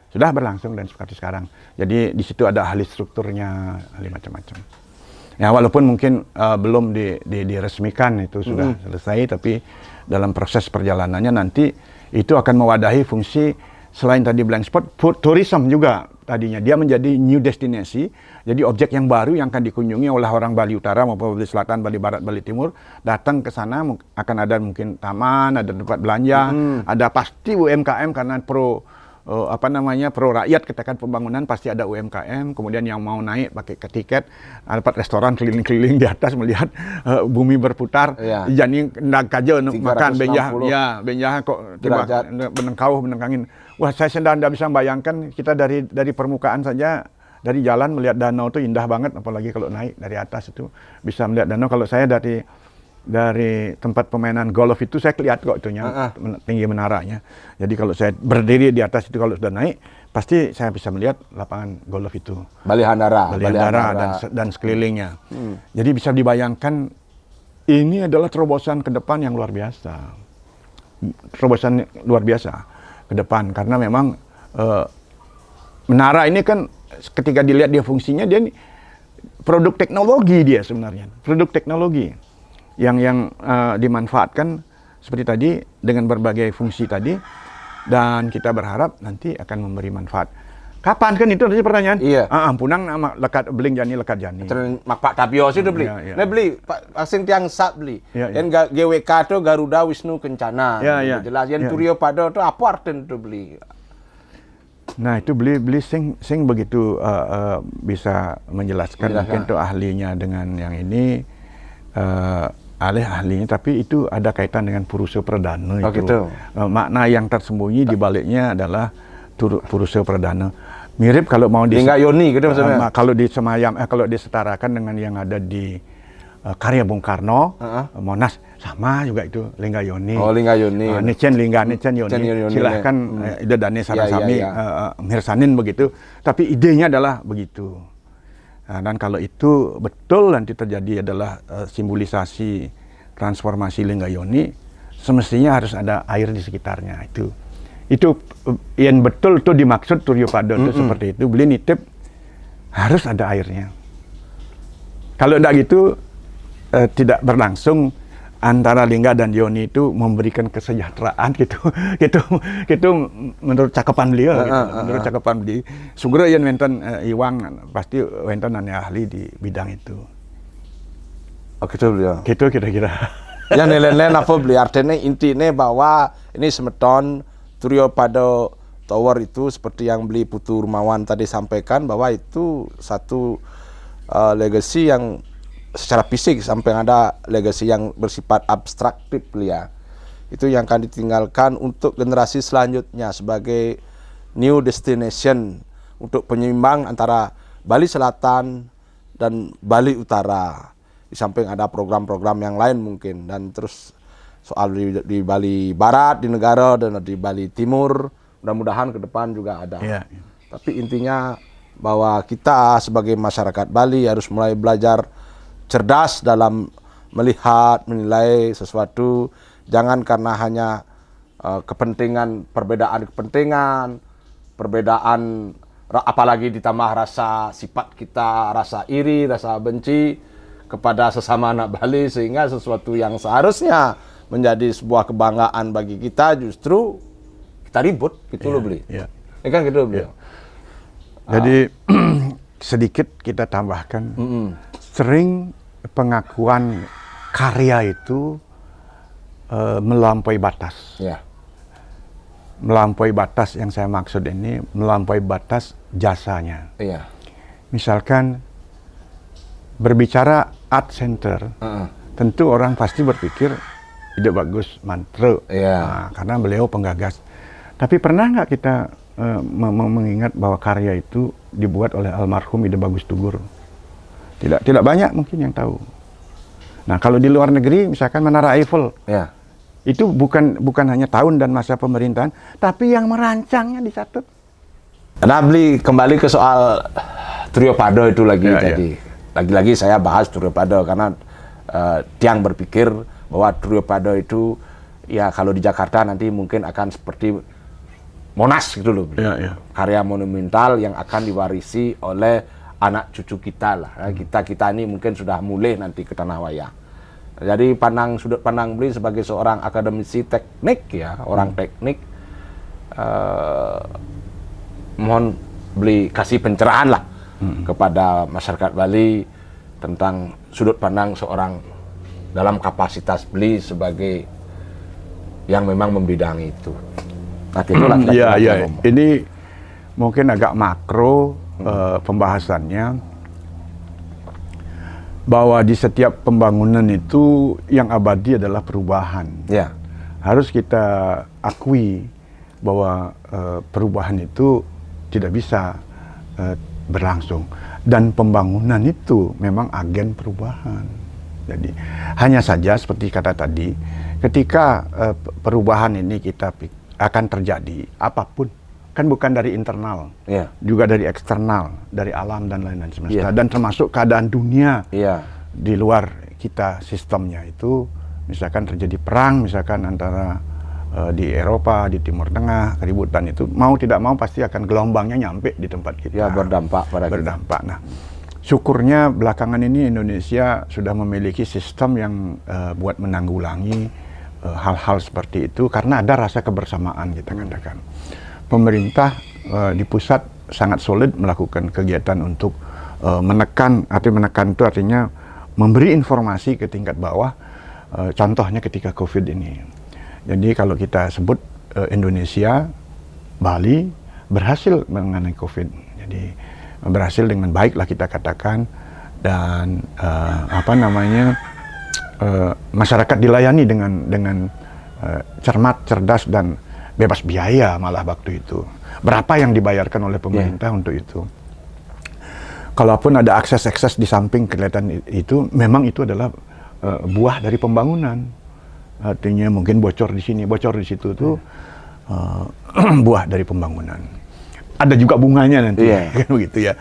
sudah berlangsung dan seperti sekarang. Jadi di situ ada ahli strukturnya, ahli macam-macam. Ya walaupun mungkin belum diresmikan itu sudah selesai, tapi dalam proses perjalanannya nanti itu akan mewadahi fungsi selain tadi blank spot, tourism juga tadinya. Dia menjadi new destination, jadi objek yang baru yang akan dikunjungi oleh orang Bali Utara maupun Bali Selatan, Bali Barat, Bali Timur. Datang ke sana akan ada mungkin taman, ada tempat belanja, ada pasti UMKM karena pro rakyat, katakan pembangunan pasti ada UMKM. Kemudian yang mau naik pakai tiket, dapat restoran keliling-keliling di atas melihat bumi berputar. Jadi ndak kaja makan benjah kok tiba menengkangin. Wah, saya sedang tidak bisa membayangkan kita dari permukaan saja, dari jalan melihat danau itu indah banget, apalagi kalau naik dari atas itu bisa melihat danau. Kalau saya dari tempat permainan golf itu saya lihat kok itunya tinggi menaranya. Jadi kalau saya berdiri di atas itu kalau sudah naik pasti saya bisa melihat lapangan golf itu. Bali Handara dan sekelilingnya. Jadi bisa dibayangkan ini adalah terobosan ke depan yang luar biasa. Terobosan luar biasa ke depan karena memang menara ini kan ketika dilihat dia fungsinya dia produk teknologi dia sebenarnya. Produk teknologi yang dimanfaatkan seperti tadi dengan berbagai fungsi tadi, dan kita berharap nanti akan memberi manfaat. Kapan kan itu tadi pertanyaan? Ampunang nama lekat beling jani lekat jani. Pak Tapio sih udah beli. Nah beli asing tiang sap beli. Yang GWK itu Garuda Wisnu Kencana. Jelas yang Surya Pada itu apa artinya itu beli? Nah itu beli sing begitu bisa menjelaskan mungkin tuh ahlinya dengan yang ini. Ahlinya, tapi itu ada kaitan dengan Purusa Perdana itu. Gitu. Makna yang tersembunyi di baliknya adalah Purusa Perdana. Mirip kalau mau Lingga Yoni gitu maksudnya. Kalau disetarakan dengan yang ada di karya Bung Karno, Monas sama juga itu Lingga Yoni. Oh, Lingga Yoni. Nicen Yoni. Silahkan ide dane sarasami mirsanin begitu. Tapi idenya adalah begitu. Nah, dan kalau itu betul nanti terjadi adalah simbolisasi transformasi Lingga Yoni, semestinya harus ada air di sekitarnya. Itu yang betul tuh dimaksud Surya Pada itu seperti itu. Beli nitip harus ada airnya. Kalau tidak gitu tidak berlangsung antara Lingga dan Yoni itu memberikan kesejahteraan gitu menurut cakapan beliau menurut cakapan beliau. Sugera yang wenten Iwang pasti wenten ahli di bidang itu. Gitu beliau. Gitu kira-kira. Yang nilai-nilai apa beliau artinya intinya bahwa ini Semeton Surya Pada Tower itu seperti yang beli Putu Rumawan tadi sampaikan bahwa itu satu legacy yang secara fisik sampai ada legacy yang bersifat abstraktif ya. Itu yang akan ditinggalkan untuk generasi selanjutnya sebagai new destination untuk penyeimbang antara Bali Selatan dan Bali Utara. Di samping ada program-program yang lain mungkin, dan terus soal di Bali Barat, di negara, dan di Bali Timur, mudah-mudahan ke depan juga ada. Ya. Tapi intinya bahwa kita sebagai masyarakat Bali harus mulai belajar cerdas dalam melihat, menilai sesuatu, jangan karena hanya kepentingan, perbedaan apalagi ditambah rasa sifat kita, rasa iri, rasa benci kepada sesama anak Bali, sehingga sesuatu yang seharusnya menjadi sebuah kebanggaan bagi kita justru kita ribut gitu loh beli. Ya. Ya kan gitu beli. Jadi sedikit kita tambahkan, sering pengakuan karya itu melampaui batas. Ya. Melampaui batas yang saya maksud ini melampaui batas jasanya. Iya. Misalkan berbicara art center, tentu orang pasti berpikir ide bagus, mantra, karena beliau penggagas. Tapi pernah nggak kita mengingat bahwa karya itu dibuat oleh almarhum Ide Bagus Tugur? Tidak banyak mungkin yang tahu. Nah, kalau di luar negeri, misalkan Menara Eiffel, itu bukan hanya tahun dan masa pemerintahan, tapi yang merancangnya dicatat. Nah, beli kembali ke soal Trio Pado itu lagi tadi. Lagi-lagi saya bahas Trio Pado karena tiang berpikir bahwa Trio Pado itu ya kalau di Jakarta nanti mungkin akan seperti Monas gitu loh. Karya monumental yang akan diwarisi oleh anak cucu kita lah. Kita ini mungkin sudah mulai nanti ke Tanah Wayang. Jadi sudut pandang beli sebagai seorang akademisi teknik ya, orang teknik, mohon beli kasih pencerahan lah kepada masyarakat Bali tentang sudut pandang seorang dalam kapasitas beli sebagai yang memang membidangi itu. Nah, itulah kita ini mungkin agak makro pembahasannya, bahwa di setiap pembangunan itu yang abadi adalah perubahan. Harus kita akui bahwa perubahan itu tidak bisa berlangsung, dan pembangunan itu memang agen perubahan. Jadi hanya saja seperti kata tadi, ketika perubahan ini kita akan terjadi apapun, kan bukan dari internal, juga dari eksternal, dari alam dan lain-lain semesta, dan termasuk keadaan dunia di luar kita sistemnya itu. Misalkan terjadi perang, misalkan antara di Eropa, di Timur Tengah, keributan itu mau tidak mau pasti akan gelombangnya nyampe di tempat kita. Berdampak pada kita. Nah, syukurnya belakangan ini Indonesia sudah memiliki sistem yang buat menanggulangi hal-hal seperti itu, karena ada rasa kebersamaan, kita katakan. Pemerintah di pusat sangat solid melakukan kegiatan untuk menekan itu artinya memberi informasi ke tingkat bawah, contohnya ketika COVID ini. Jadi kalau kita sebut Indonesia, Bali berhasil menangani COVID. Jadi berhasil dengan baik lah kita katakan, dan masyarakat dilayani dengan cermat, cerdas, dan bebas biaya malah waktu itu. Berapa yang dibayarkan oleh pemerintah untuk itu? Kalaupun ada akses-akses di samping kelihatan itu, memang itu adalah buah dari pembangunan. Artinya mungkin bocor di sini, bocor di situ tuh buah dari pembangunan. Ada juga bunganya nanti, kan begitu ya.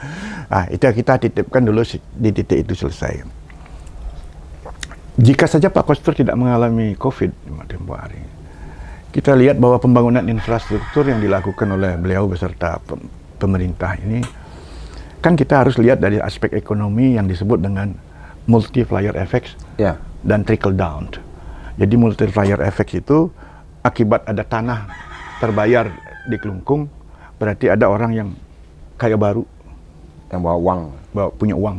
Nah, itu kita titipkan dulu di titik itu selesai. Jika saja Pak Kostur tidak mengalami COVID tempoh hari, kita lihat bahwa pembangunan infrastruktur yang dilakukan oleh beliau beserta pemerintah ini, kan kita harus lihat dari aspek ekonomi yang disebut dengan multiplier effects dan trickle down. Jadi multiplier effects itu akibat ada tanah terbayar di Kelungkung, berarti ada orang yang kaya baru, yang bawa uang, punya uang.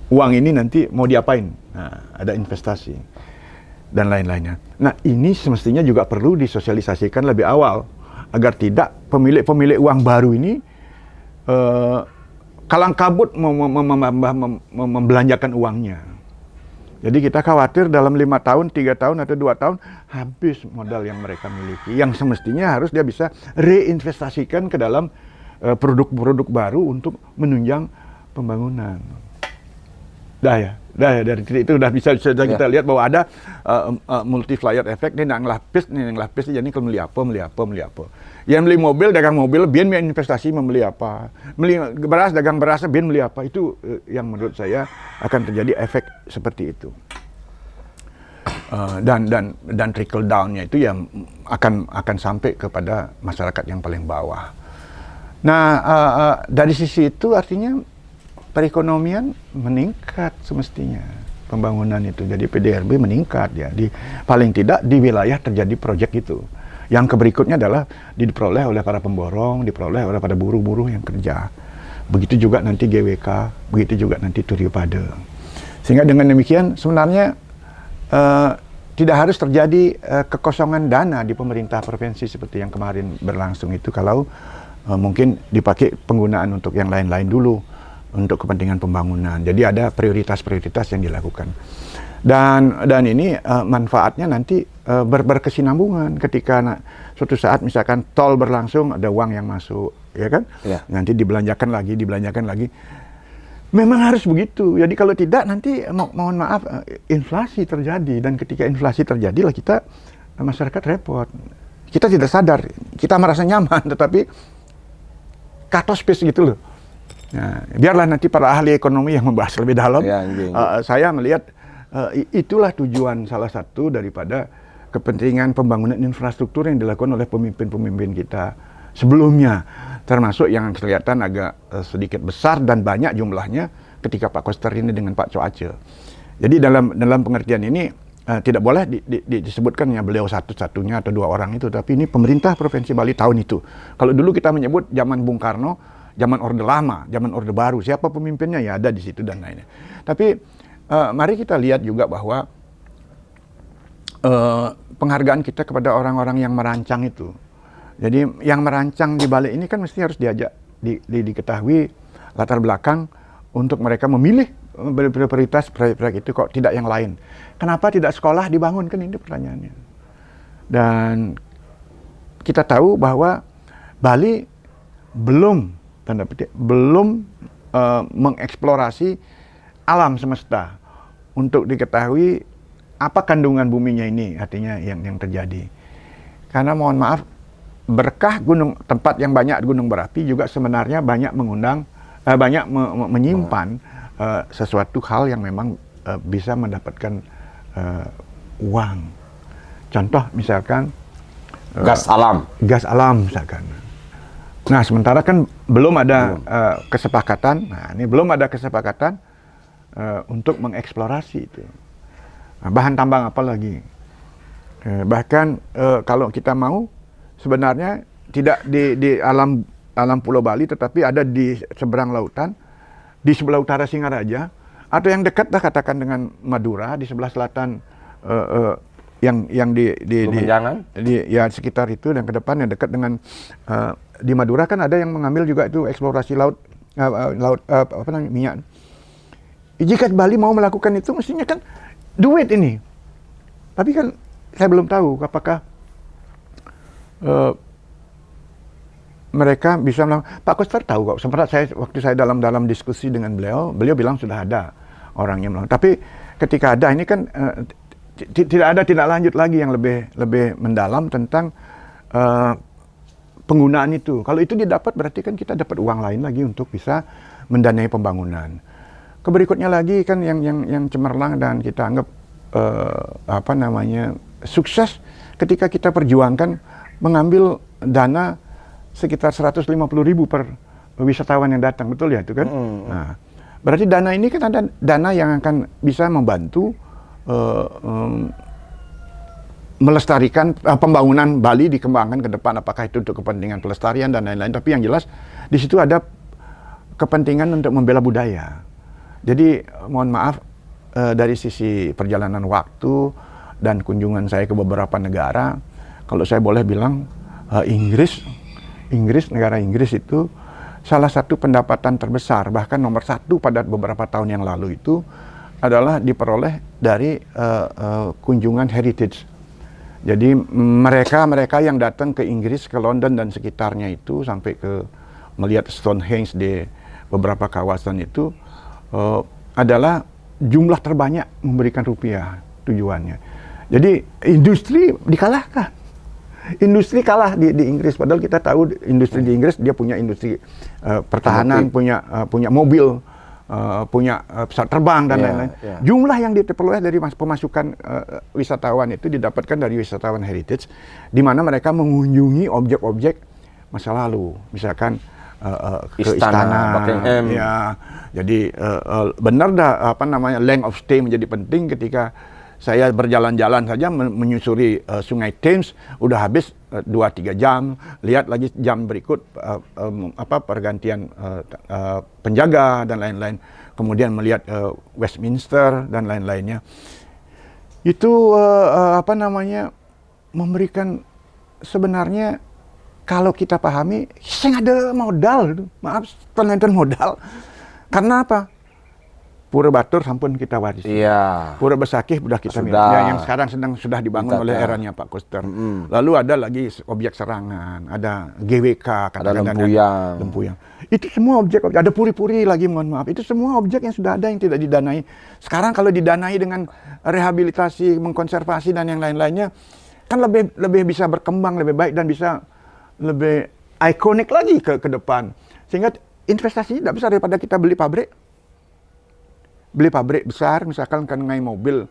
Uang ini nanti mau diapain? Nah, ada investasi dan lain-lainnya. Nah, ini semestinya juga perlu disosialisasikan lebih awal agar tidak pemilik uang baru ini kalang kabut membelanjakan uangnya. Jadi kita khawatir dalam 5 tahun, 3 tahun, atau 2 tahun habis modal yang mereka miliki, yang semestinya harus dia bisa reinvestasikan ke dalam produk-produk baru untuk menunjang pembangunan. Dah ya dari titik itu udah bisa kita lihat bahwa ada multiplier effect nih nang lapis jadi kalau beli apa. Yang beli mobil dagang mobil, biar investasi membeli apa. Beli beras dagang beras, biar beli apa. Itu yang menurut saya akan terjadi efek seperti itu. Dan trickle down-nya itu yang akan sampai kepada masyarakat yang paling bawah. Nah, dari sisi itu artinya perekonomian meningkat semestinya, pembangunan itu. Jadi PDRB meningkat ya, paling tidak di wilayah terjadi proyek itu. Yang berikutnya adalah diperoleh oleh para pemborong, diperoleh oleh para buruh-buruh yang kerja. Begitu juga nanti GWK, begitu juga nanti Turiupade. Sehingga dengan demikian sebenarnya tidak harus terjadi kekosongan dana di pemerintah provinsi seperti yang kemarin berlangsung itu kalau mungkin dipakai penggunaan untuk yang lain-lain dulu untuk kepentingan pembangunan. Jadi ada prioritas-prioritas yang dilakukan. Dan ini manfaatnya nanti berkesinambungan ketika suatu saat misalkan tol berlangsung ada uang yang masuk, ya kan? Ya. Nanti dibelanjakan lagi. Memang harus begitu. Jadi kalau tidak nanti mohon maaf inflasi terjadi, dan ketika inflasi terjadi lah kita masyarakat repot. Kita tidak sadar, kita merasa nyaman tetapi cut off space gitu loh. Nah, biarlah nanti para ahli ekonomi yang membahas lebih dalam. Ya, saya melihat itulah tujuan salah satu daripada kepentingan pembangunan infrastruktur yang dilakukan oleh pemimpin-pemimpin kita sebelumnya, termasuk yang kelihatan agak sedikit besar dan banyak jumlahnya ketika Pak Koster ini dengan Pak Coace. Jadi dalam pengertian ini tidak boleh disebutkan ya beliau satu-satunya atau dua orang itu, tapi ini pemerintah Provinsi Bali tahun itu. Kalau dulu kita menyebut zaman Bung Karno, zaman Orde Lama, zaman Orde Baru, siapa pemimpinnya ya ada di situ dan lainnya. Tapi mari kita lihat juga bahwa penghargaan kita kepada orang-orang yang merancang itu. Jadi yang merancang di balik ini kan mesti harus diajak, diketahui latar belakang untuk mereka memilih prioritas proyek itu kok tidak yang lain. Kenapa tidak sekolah dibangun, kan ini pertanyaannya. Dan kita tahu bahwa Bali belum mengeksplorasi alam semesta untuk diketahui apa kandungan buminya ini, artinya yang terjadi. Karena mohon maaf, berkah tempat yang banyak gunung berapi juga sebenarnya banyak menyimpan sesuatu hal yang memang bisa mendapatkan uang. Contoh misalkan gas alam misalkan. Nah, sementara kan belum ada kesepakatan. Nah, ini belum ada kesepakatan untuk mengeksplorasi itu. Nah, bahan tambang apa lagi? Bahkan kalau kita mau sebenarnya tidak di alam Pulau Bali, tetapi ada di seberang lautan, di sebelah utara Singaraja, atau yang dekat lah katakan dengan Madura di sebelah selatan, yang di ya sekitar itu, dan ke depan yang dekat dengan di Madura kan ada yang mengambil juga itu eksplorasi laut minyak. Jika Bali mau melakukan itu mestinya kan duit ini. Tapi kan saya belum tahu apakah mereka bisa melakukan. Pak Koster tahu kok. Sempat waktu saya dalam diskusi dengan beliau bilang sudah ada orang yang melakukan. Tapi ketika ada ini kan tidak lanjut lagi yang lebih mendalam tentang penggunaan itu. Kalau itu didapat berarti kan kita dapat uang lain lagi untuk bisa mendanai pembangunan. Berikutnya lagi kan yang cemerlang dan kita anggap sukses ketika kita perjuangkan mengambil dana sekitar 150.000 per wisatawan yang datang, betul ya itu kan? Nah, berarti dana ini kan ada dana yang akan bisa membantu melestarikan pembangunan Bali, dikembangkan ke depan, apakah itu untuk kepentingan pelestarian dan lain-lain. Tapi yang jelas di situ ada kepentingan untuk membela budaya. Jadi mohon maaf, dari sisi perjalanan waktu dan kunjungan saya ke beberapa negara, kalau saya boleh bilang negara Inggris itu salah satu pendapatan terbesar, bahkan nomor satu pada beberapa tahun yang lalu itu adalah diperoleh dari kunjungan heritage. Jadi mereka yang datang ke Inggris, ke London dan sekitarnya itu sampai ke melihat Stonehenge di beberapa kawasan itu adalah jumlah terbanyak memberikan rupiah tujuannya. Jadi industri dikalahkan. Industri kalah di Inggris, padahal kita tahu industri di Inggris dia punya industri pertahanan, punya mobil, punya pesawat terbang dan lain-lain. Jumlah yang diperoleh dari pemasukan wisatawan itu didapatkan dari wisatawan heritage, di mana mereka mengunjungi objek-objek masa lalu, misalkan ke istana Buckingham. Ya, jadi benar dah length of stay menjadi penting. Ketika saya berjalan-jalan saja menyusuri Sungai Thames, udah habis 2-3 jam. Lihat lagi jam berikut pergantian penjaga dan lain-lain. Kemudian melihat Westminster dan lain-lainnya. Itu memberikan sebenarnya kalau kita pahami, saya ada modal, maaf, penonton modal. Karena apa? Pura Batur sampun kita warisi. Iya. Pura Besakih sudah kita miliki. Ya, yang sekarang sudah dibangun oleh eranya Pak Koster. Lalu ada lagi objek serangan, ada GWK, ada Lempuyang. Itu semua objek, ada puri-puri lagi, mohon maaf. Itu semua objek yang sudah ada yang tidak didanai. Sekarang kalau didanai dengan rehabilitasi, mengkonservasi dan yang lain-lainnya, kan lebih bisa berkembang lebih baik dan bisa lebih ikonik lagi ke depan. Sehingga investasi tidak besar daripada kita beli pabrik besar, misalkan ngai mobil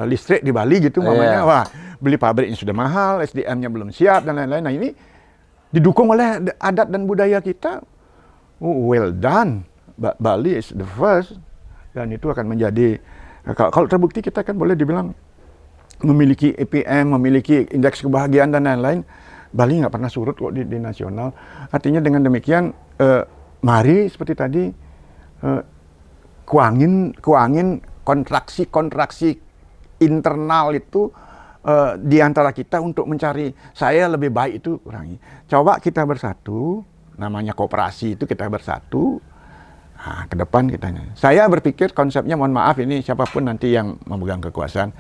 listrik di Bali gitu, mamanya, wah beli pabrik yang sudah mahal, SDM-nya belum siap dan lain-lain. Nah ini didukung oleh adat dan budaya kita. Well done, Bali is the first, dan itu akan menjadi, kalau terbukti kita kan boleh dibilang memiliki EPM, memiliki indeks kebahagiaan dan lain-lain. Bali nggak pernah surut kok di nasional. Artinya dengan demikian, mari seperti tadi, kuangin kontraksi internal itu di antara kita untuk mencari saya lebih baik itu kurangi. Coba kita bersatu, namanya kooperasi itu kita bersatu. Nah, ke depan saya berpikir konsepnya, mohon maaf ini siapapun nanti yang memegang kekuasaan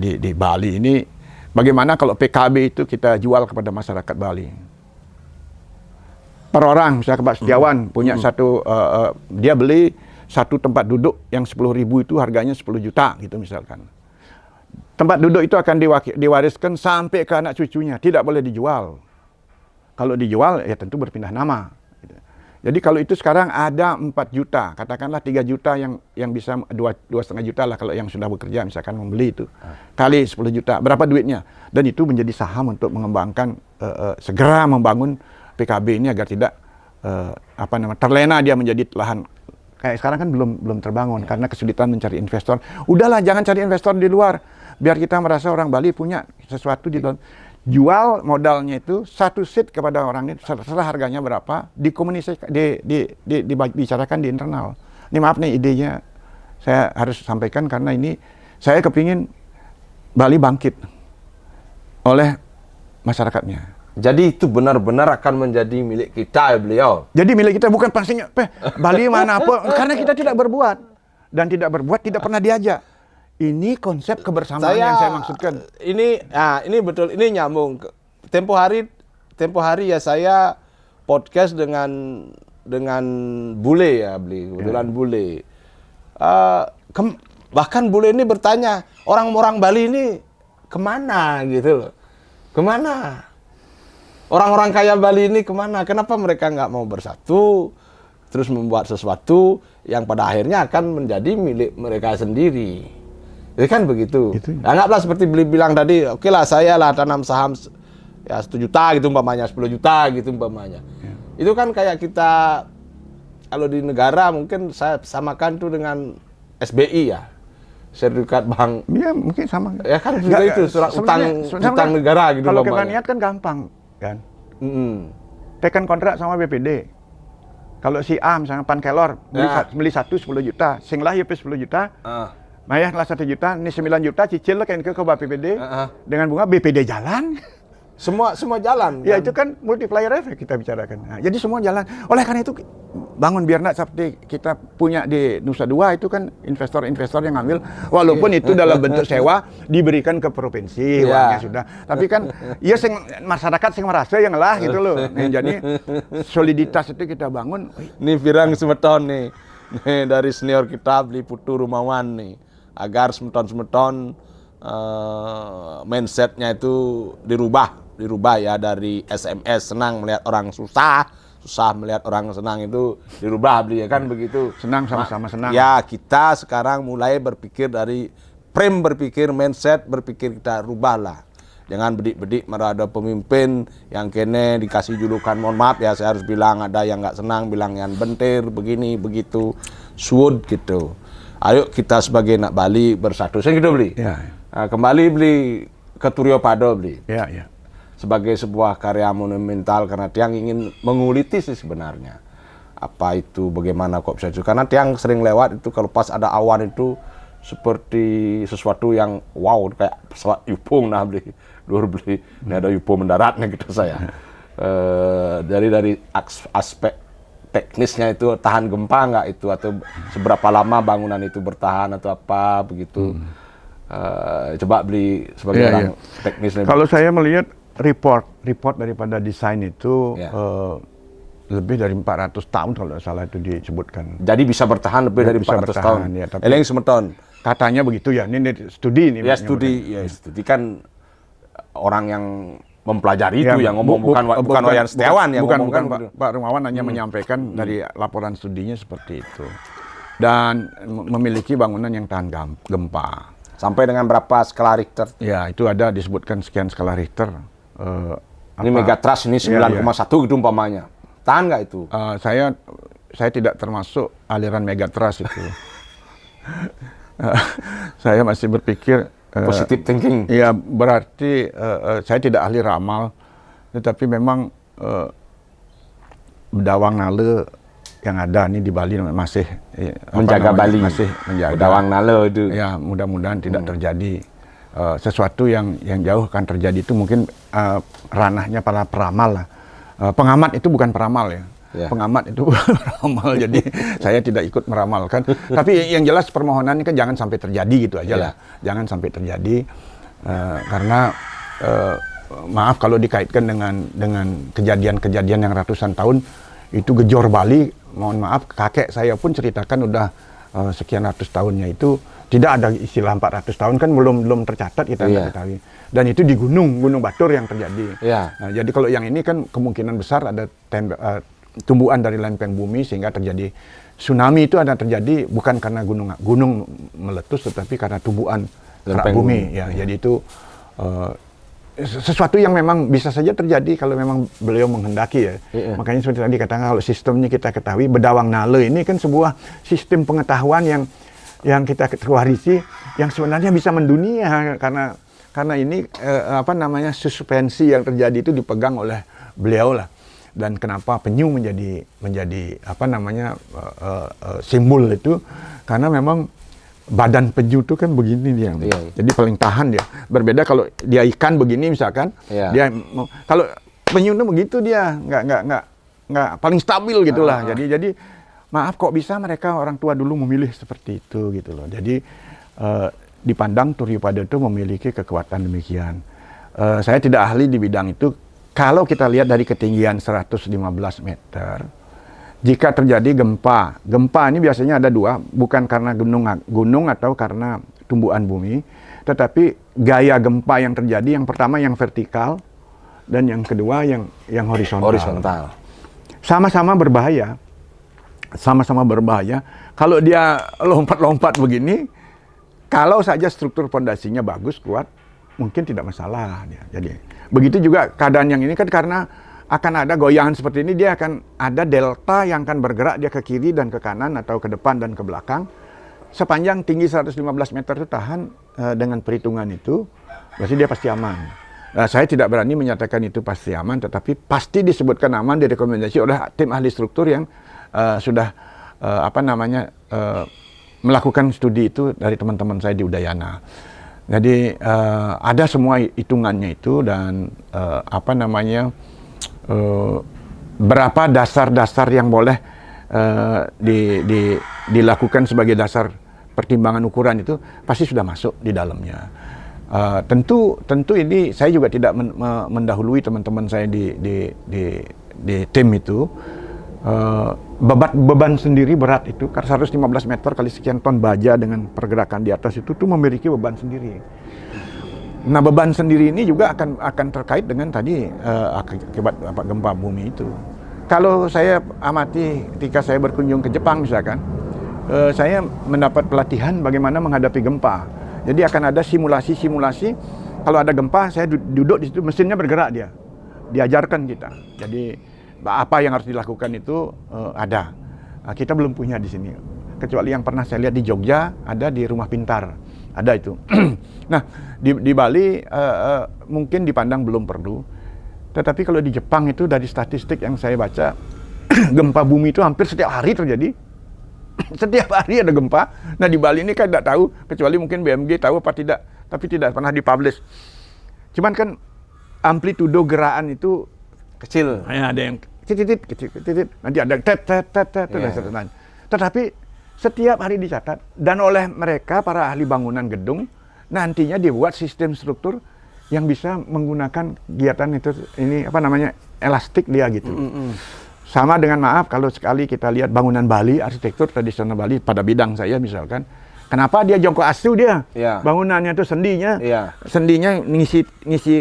di Bali ini, bagaimana kalau PKB itu kita jual kepada masyarakat Bali. Per orang, misalnya Pak Setiawan punya satu, dia beli satu tempat duduk yang 10.000 itu harganya 10 juta gitu misalkan. Tempat duduk itu akan diwariskan sampai ke anak cucunya, tidak boleh dijual. Kalau dijual ya tentu berpindah nama. Jadi kalau itu sekarang ada 4 juta, katakanlah 3 juta yang bisa 2,5 juta lah kalau yang sudah bekerja misalkan membeli itu. Kali 10 juta, berapa duitnya? Dan itu menjadi saham untuk mengembangkan, segera membangun PKB ini agar tidak terlena dia menjadi lahan. Kayak sekarang kan belum terbangun karena kesulitan mencari investor. Udahlah, jangan cari investor di luar. Biar kita merasa orang Bali punya sesuatu di dalam. Jual modalnya itu satu seat kepada orang ini, serah harganya berapa, dibicarakan di internal. Ini maaf nih idenya, saya harus sampaikan karena ini saya kepingin Bali bangkit oleh masyarakatnya. Jadi itu benar-benar akan menjadi milik kita ya beliau. Jadi milik kita bukan pastinya Bali mana apa, karena kita tidak berbuat dan tidak berbuat tidak pernah diajak. Ini konsep kebersamaan yang saya maksudkan. Ini betul, ini nyambung. Tempo hari ya saya podcast dengan bule ya, kebetulan bule. Bahkan bule ini bertanya, orang-orang Bali ini kemana gitu loh? Kemana? Orang-orang kaya Bali ini kemana? Kenapa mereka nggak mau bersatu, terus membuat sesuatu yang pada akhirnya akan menjadi milik mereka sendiri? Jadi kan begitu. Anggaplah seperti bilang tadi, oke lah saya lah tanam saham ya 1 juta gitu umpamanya, 10 juta gitu umpamanya. Itu kan kayak kita, kalau di negara mungkin saya samakan tuh dengan SBI ya. Sertifikat bank. Iya, mungkin sama. Ya kan juga itu surat utang negara gitu. Kalau kita niat kan gampang kan. Tekan kontrak sama BPD. Kalau si A misalnya Pan Kelor beli 10 juta, sing lah 10 juta. Mayah lah 1 juta, ini 9 juta cicil lah ke BPD dengan bunga BPD jalan. semua jalan. Ya itu kan multiplier effect kita bicarakan. Nah, jadi semua jalan. Oleh karena itu bangun Birna seperti kita punya di Nusa Dua itu kan investor-investor yang ngambil walaupun itu dalam bentuk sewa diberikan ke provinsi uangnya sudah. Tapi kan ya masyarakat sing merasa yang lah gitu loh. Nah, jadi soliditas itu kita bangun. Nih Firang semeton nih dari senior kita beli Putu Rumawan nih agar semeton mindsetnya itu dirubah ya dari SMS senang melihat orang susah melihat orang senang itu dirubah beli ya kan begitu. Senang sama-sama senang. Ya kita sekarang mulai berpikir dari frame berpikir mindset berpikir kita rubahlah. Jangan bedik-bedik ada pemimpin yang kene dikasih julukan mohon maaf ya saya harus bilang ada yang nggak senang bilang yang bentir begini begitu suud gitu. Ayo kita sebagai anak Bali bersatu. Saya gitu beli. Ya. Nah, kembali beli ke Turyo Pado beli. Ya, ya. Sebagai sebuah karya monumental karena Tiang ingin menguliti sih sebenarnya apa itu bagaimana kok bisa itu karena Tiang sering lewat itu kalau pas ada awan itu seperti sesuatu yang wow kayak pesawat Yupung nah beli luar beli ini ada Yupung mendaratnya gitu saya dari aspek teknisnya itu tahan gempa nggak itu atau seberapa lama bangunan itu bertahan atau apa begitu coba beli sebagai orang teknis kalau saya melihat report daripada desain itu lebih dari 400 tahun kalau tidak salah itu disebutkan. Jadi bisa bertahan lebih dari 400 tahun. Ya, tapi Eleng semeton. Katanya begitu ya. Ini studi ini. Ya studi, kan orang yang mempelajari itu yang ngomong bukan Wayan Setiawan yang ngomong kan Pak Rumawan hanya menyampaikan dari laporan studinya seperti itu. Dan memiliki bangunan yang tahan gempa. Sampai dengan berapa skala Richter? Ya, itu ada disebutkan sekian skala Richter. Ini megatrust ini 9,1 gitu umpamanya. Tahan nggak itu? Saya tidak termasuk aliran megatrust itu. Saya masih berpikir positive thinking. Ya, berarti saya tidak ahli ramal, tetapi memang Bedawang Nale yang ada nih di Bali masih menjaga Bali, masih menjaga Bedawang Nale itu. Ya, mudah-mudahan tidak terjadi sesuatu yang jauh akan terjadi itu mungkin ranahnya para peramal lah. Pengamat itu bukan peramal ya. Pengamat itu bukan peramal, jadi saya tidak ikut meramalkan. Tapi yang jelas permohonan ini kan jangan sampai terjadi gitu aja lah. Jangan sampai terjadi karena maaf kalau dikaitkan dengan kejadian-kejadian yang ratusan tahun itu gejor Bali. Mohon maaf kakek saya pun ceritakan udah sekian ratus tahunnya itu tidak ada istilah 400 tahun kan belum tercatat kita ketahui. Dan itu di Gunung Batur yang terjadi. Nah, jadi kalau yang ini kan kemungkinan besar ada tumbuhan dari lempeng bumi sehingga terjadi tsunami itu ada terjadi bukan karena gunung meletus tetapi karena tumbuhan kerak bumi. Ya, jadi itu sesuatu yang memang bisa saja terjadi kalau memang beliau menghendaki ya. Makanya seperti tadi katakan kalau sistemnya kita ketahui Bedawang Nale ini kan sebuah sistem pengetahuan yang kita warisi yang sebenarnya bisa mendunia karena ini suspensi yang terjadi itu dipegang oleh beliau lah. Dan kenapa penyu menjadi simbol itu karena memang badan penyu itu kan begini dia. Jadi paling tahan dia. Berbeda kalau dia ikan begini misalkan, dia kalau penyu itu begitu dia nggak paling stabil gitulah. Jadi maaf kok bisa mereka orang tua dulu memilih seperti itu gitu loh. Jadi dipandang Turyo Pado itu memiliki kekuatan demikian. Saya tidak ahli di bidang itu. Kalau kita lihat dari ketinggian 115 meter, jika terjadi gempa ini biasanya ada dua, bukan karena gunung atau karena tumbuhan bumi, tetapi gaya gempa yang terjadi, yang pertama yang vertikal, dan yang kedua yang horizontal. Sama-sama berbahaya. Kalau dia lompat-lompat begini, kalau saja struktur fondasinya bagus, kuat, mungkin tidak masalah dia. Jadi begitu juga keadaan yang ini kan karena akan ada goyangan seperti ini, dia akan ada delta yang akan bergerak dia ke kiri dan ke kanan atau ke depan dan ke belakang. Sepanjang tinggi 115 meter itu tahan dengan perhitungan itu, berarti dia pasti aman. Saya tidak berani menyatakan itu pasti aman, tetapi pasti disebutkan aman, direkomendasi oleh tim ahli struktur yang sudah melakukan studi itu dari teman-teman saya di Udayana. Jadi ada semua hitungannya itu dan berapa dasar-dasar yang boleh dilakukan sebagai dasar pertimbangan ukuran itu pasti sudah masuk di dalamnya. Tentu ini saya juga tidak mendahului teman-teman saya di tim itu. Beban sendiri berat itu karena 115 meter kali sekian ton baja dengan pergerakan di atas itu tuh memiliki beban sendiri. Nah, beban sendiri ini juga akan terkait dengan tadi akibat gempa bumi itu. Kalau saya amati ketika saya berkunjung ke Jepang misalkan, saya mendapat pelatihan bagaimana menghadapi gempa. Jadi akan ada simulasi. Kalau ada gempa, saya duduk di situ, mesinnya bergerak dia. Diajarkan kita. Jadi apa yang harus dilakukan itu ada. Kita belum punya di sini. Kecuali yang pernah saya lihat di Jogja, ada di Rumah Pintar. Ada itu. Nah, di Bali mungkin dipandang belum perlu. Tetapi kalau di Jepang itu dari statistik yang saya baca, gempa bumi itu hampir setiap hari terjadi. Setiap hari ada gempa. Nah, di Bali ini kan tidak tahu, kecuali mungkin BMG tahu apa tidak, tapi tidak pernah dipublish. Cuman kan amplitudo gerakan itu kecil. Ada yang kecil, nanti ada tet. Tetapi setiap hari dicatat dan oleh mereka para ahli bangunan gedung nantinya dibuat sistem struktur yang bisa menggunakan kegiatan ini elastik dia gitu. Sama dengan maaf kalau sekali kita lihat bangunan Bali, arsitektur tradisional Bali pada bidang saya misalkan, kenapa dia jongkok asu dia? Ya. Bangunannya itu sendinya ngisi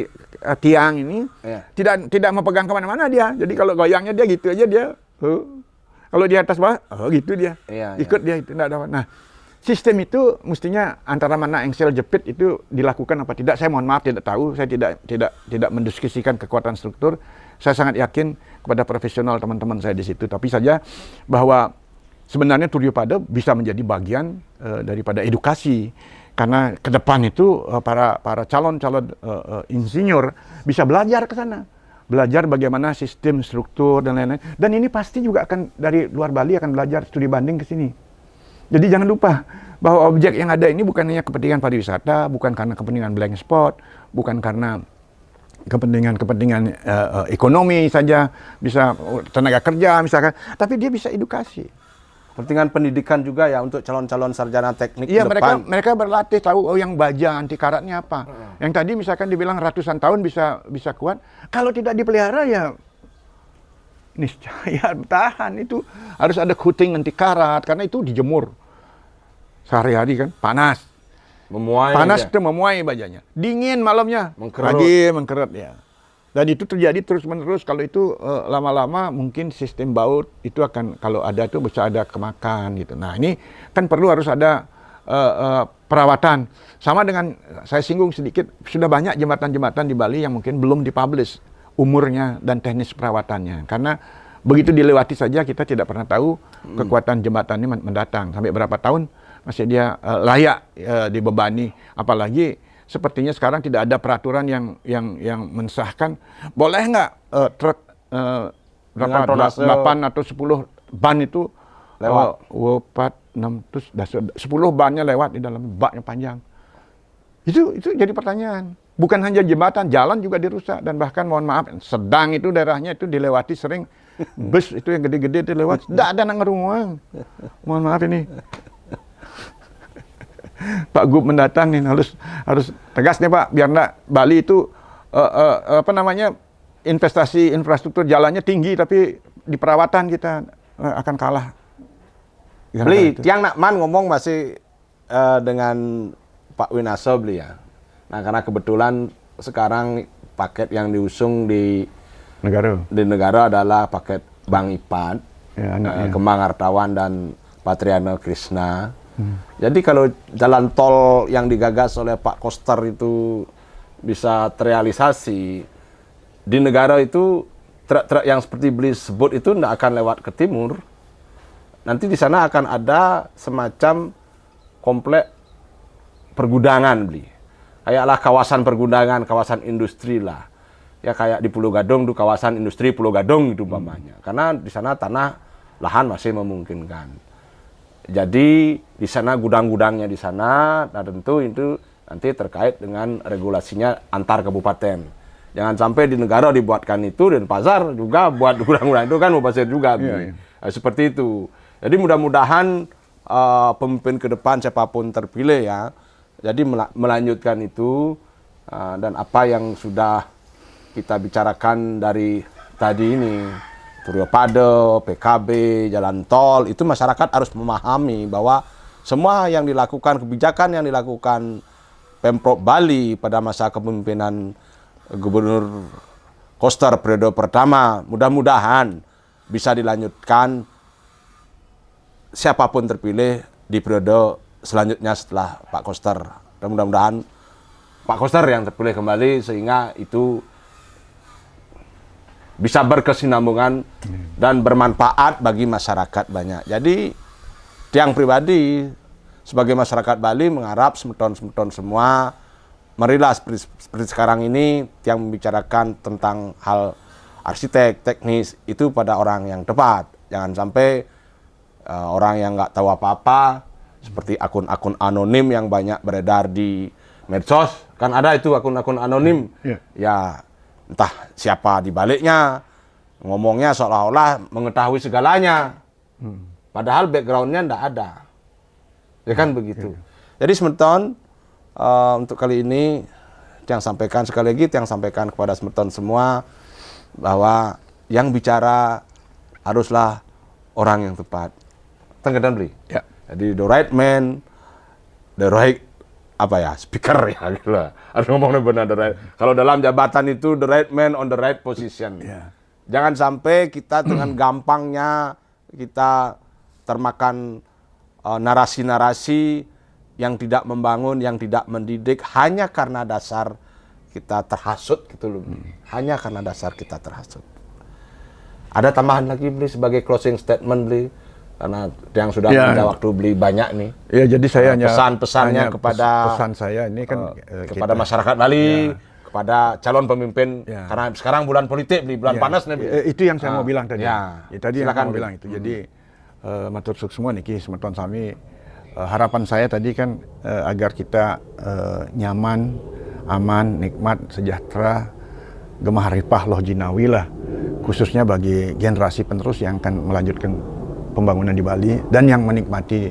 tiang ini tidak memegang kemana-mana dia. Jadi kalau goyangnya dia gitu aja dia. Kalau di atas bawah, gitu dia. Ikut dia itu tidak dapat. Nah, sistem itu mestinya antara mana engsel jepit itu dilakukan apa tidak. Saya mohon maaf tidak tahu. Saya tidak mendiskusikan kekuatan struktur. Saya sangat yakin kepada profesional teman-teman saya di situ. Tapi saja bahwa sebenarnya Turiopada bisa menjadi bagian daripada edukasi. Karena ke depan itu para calon-calon insinyur bisa belajar ke sana. Belajar bagaimana sistem, struktur, dan lain-lain. Dan ini pasti juga akan dari luar Bali akan belajar studi banding ke sini. Jadi jangan lupa bahwa objek yang ada ini bukan hanya kepentingan pariwisata, bukan karena kepentingan blank spot, bukan karena kepentingan ekonomi saja, bisa tenaga kerja misalkan, tapi dia bisa edukasi. Kepentingan pendidikan juga ya untuk calon-calon sarjana teknik Iya, depan. mereka berlatih tahu yang baja anti karatnya apa. Yang tadi misalkan dibilang ratusan tahun bisa kuat, kalau tidak dipelihara ya niscaya tahan. Itu harus ada coating anti karat karena itu dijemur sehari-hari kan, panas. Panas itu memuai bajanya. Dingin malamnya, lagi mengkerut ya. Dan itu terjadi terus-menerus. Kalau itu lama-lama mungkin sistem baut itu akan, kalau ada itu bisa ada kemakan gitu. Nah, ini kan perlu harus ada perawatan. Sama dengan saya singgung sedikit, sudah banyak jembatan-jembatan di Bali yang mungkin belum dipublish umurnya dan teknis perawatannya. Karena begitu dilewati saja kita tidak pernah tahu kekuatan jembatan ini mendatang. Sampai berapa tahun masih dia layak dibebani. Apalagi sepertinya sekarang tidak ada peraturan yang mensahkan boleh nggak truk 8 atau 10 ban itu lewat 4, 6, terus 10 bannya lewat di dalam baknya panjang. Itu jadi pertanyaan. Bukan hanya jembatan, jalan juga dirusak dan bahkan mohon maaf sedang itu daerahnya itu dilewati sering bus itu yang gede-gede itu lewat. Tidak ada yang ngeruang. Mohon maaf ini. Pak Gub mendatang nih harus tegas nih Pak, biar enggak Bali itu investasi infrastruktur jalannya tinggi tapi di perawatan kita akan kalah. Beli, tiang Nakman ngomong masih dengan Pak Winasho beli ya. Nah, karena kebetulan sekarang paket yang diusung di negara adalah paket Bang Ipat, ya, Kemang Hartawan dan Patriano Krishna. Jadi kalau jalan tol yang digagas oleh Pak Koster itu bisa terrealisasi, di negara itu truk-truk yang seperti beli sebut itu tidak akan lewat ke timur. Nanti di sana akan ada semacam komplek pergudangan beli. Kayaklah kawasan pergudangan, kawasan industri lah. Ya kayak di Pulau Gadung itu kawasan industri Pulau Gadung itu umpamanya. Karena di sana tanah lahan masih memungkinkan. Jadi di sana gudang-gudangnya di sana, nah tentu itu nanti terkait dengan regulasinya antar kabupaten. Jangan sampai di negara dibuatkan itu, dan pasar juga buat undang-undang itu kan mubazir juga. Seperti itu. Jadi mudah-mudahan pemimpin ke depan siapapun terpilih ya, jadi melanjutkan itu, dan apa yang sudah kita bicarakan dari tadi ini, Turiopado, PKB, jalan tol, itu masyarakat harus memahami bahwa semua yang dilakukan, kebijakan yang dilakukan Pemprov Bali pada masa kepemimpinan Gubernur Koster periode pertama, mudah-mudahan bisa dilanjutkan siapapun terpilih di periode selanjutnya setelah Pak Koster. Dan mudah-mudahan Pak Koster yang terpilih kembali, sehingga itu bisa berkesinambungan dan bermanfaat bagi masyarakat banyak. Jadi tiang pribadi sebagai masyarakat Bali mengharap semeton-semeton semua, marilah seperti sekarang ini yang membicarakan tentang hal arsitek, teknis, itu pada orang yang tepat. Jangan sampai orang yang nggak tahu apa-apa, seperti akun-akun anonim yang banyak beredar di medsos. Kan ada itu akun-akun anonim. Ya, entah siapa di baliknya, ngomongnya seolah-olah mengetahui segalanya. Padahal background-nya nggak ada. Ya kan begitu. Jadi semeton, untuk kali ini yang sampaikan sekali lagi, yang sampaikan kepada semeton semua, bahwa yang bicara haruslah orang yang tepat. Tenggedan beli. Ya. Jadi the right man, the right speaker ya gitu lah. Harus ngomongnya benar, the right. Kalau dalam jabatan itu the right man on the right position. Ya. Jangan sampai kita dengan gampangnya kita termakan narasi-narasi yang tidak membangun, yang tidak mendidik, hanya karena dasar kita terhasut gitu loh. Hanya karena dasar kita terhasut. Ada tambahan lagi beli sebagai closing statement beli, karena yang sudah punya waktu beli banyak nih. Ya, jadi saya hanya pesan-pesannya kepada pesan saya ini kan kepada masyarakat Bali, kepada calon pemimpin, karena sekarang bulan politik beli, bulan panas nih. Itu yang saya mau bilang tadi. Tadi yang silakan, saya mau bilang itu. Jadi matur suk semua niki semeton sami, harapan saya tadi kan agar kita nyaman, aman, nikmat, sejahtera, gemah ripah loh jinawi lah, khususnya bagi generasi penerus yang akan melanjutkan pembangunan di Bali dan yang menikmati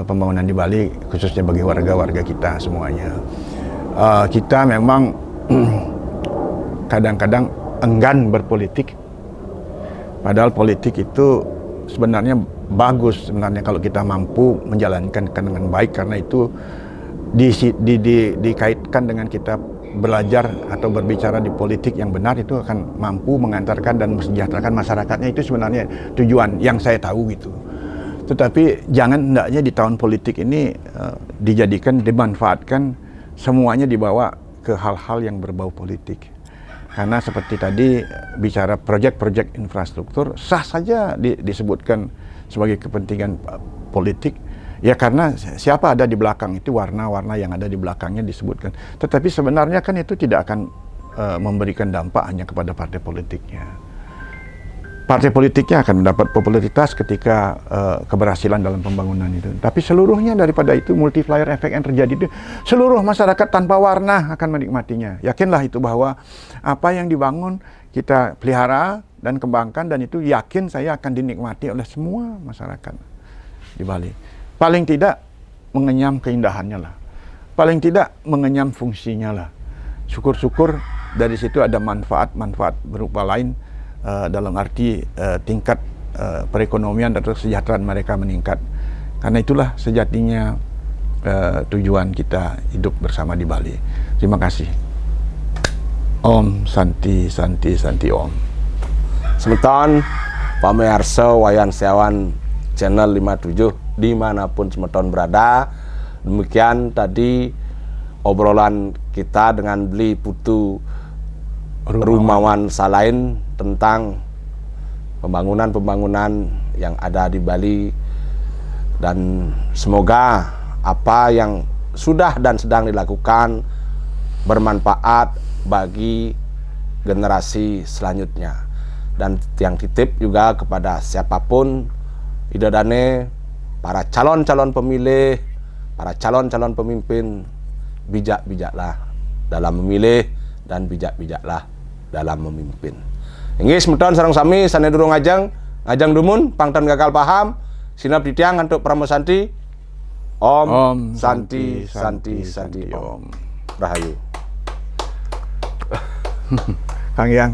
pembangunan di Bali, khususnya bagi warga-warga kita semuanya. Kita memang kadang-kadang enggan berpolitik, padahal politik itu sebenarnya bagus sebenarnya kalau kita mampu menjalankan dengan baik, karena itu dikaitkan dengan kita belajar atau berbicara di politik yang benar, itu akan mampu mengantarkan dan mensejahterakan masyarakatnya. Itu sebenarnya tujuan yang saya tahu gitu. Tetapi jangan hendaknya di tahun politik ini dijadikan, dimanfaatkan, semuanya dibawa ke hal-hal yang berbau politik. Karena seperti tadi bicara proyek-proyek infrastruktur, sah saja disebutkan sebagai kepentingan politik. Ya karena siapa ada di belakang itu, warna-warna yang ada di belakangnya disebutkan. Tetapi sebenarnya kan itu tidak akan memberikan dampak hanya kepada partai politiknya. Partai politiknya akan mendapat popularitas ketika keberhasilan dalam pembangunan itu. Tapi seluruhnya daripada itu, multiplier efek yang terjadi itu, seluruh masyarakat tanpa warna akan menikmatinya. Yakinlah itu bahwa apa yang dibangun kita pelihara dan kembangkan, dan itu yakin saya akan dinikmati oleh semua masyarakat di Bali. Paling tidak mengenyam keindahannya lah. Paling tidak mengenyam fungsinya lah. Syukur-syukur dari situ ada manfaat-manfaat berupa lain, dalam arti tingkat perekonomian dan kesejahteraan mereka meningkat. Karena itulah sejatinya tujuan kita hidup bersama di Bali. Terima kasih. Om Santi Santi Santi Om. Semeton pamirsa Wayan Setiawan channel 57 dimanapun semeton berada. Demikian tadi obrolan kita dengan Beli Putu Rumawan Salain tentang pembangunan-pembangunan yang ada di Bali, dan semoga apa yang sudah dan sedang dilakukan bermanfaat bagi generasi selanjutnya. Dan yang titip juga kepada siapapun idadane, para calon-calon pemilih, para calon-calon pemimpin, bijak-bijaklah dalam memilih dan bijak-bijaklah dalam memimpin. Inggih semeton sareng sami sane durung ngajang dumun pangtan gagal paham sinap ditiang untuk pramosanti. Om Santi Santi Santi Om. Rahayu. Kang Yang,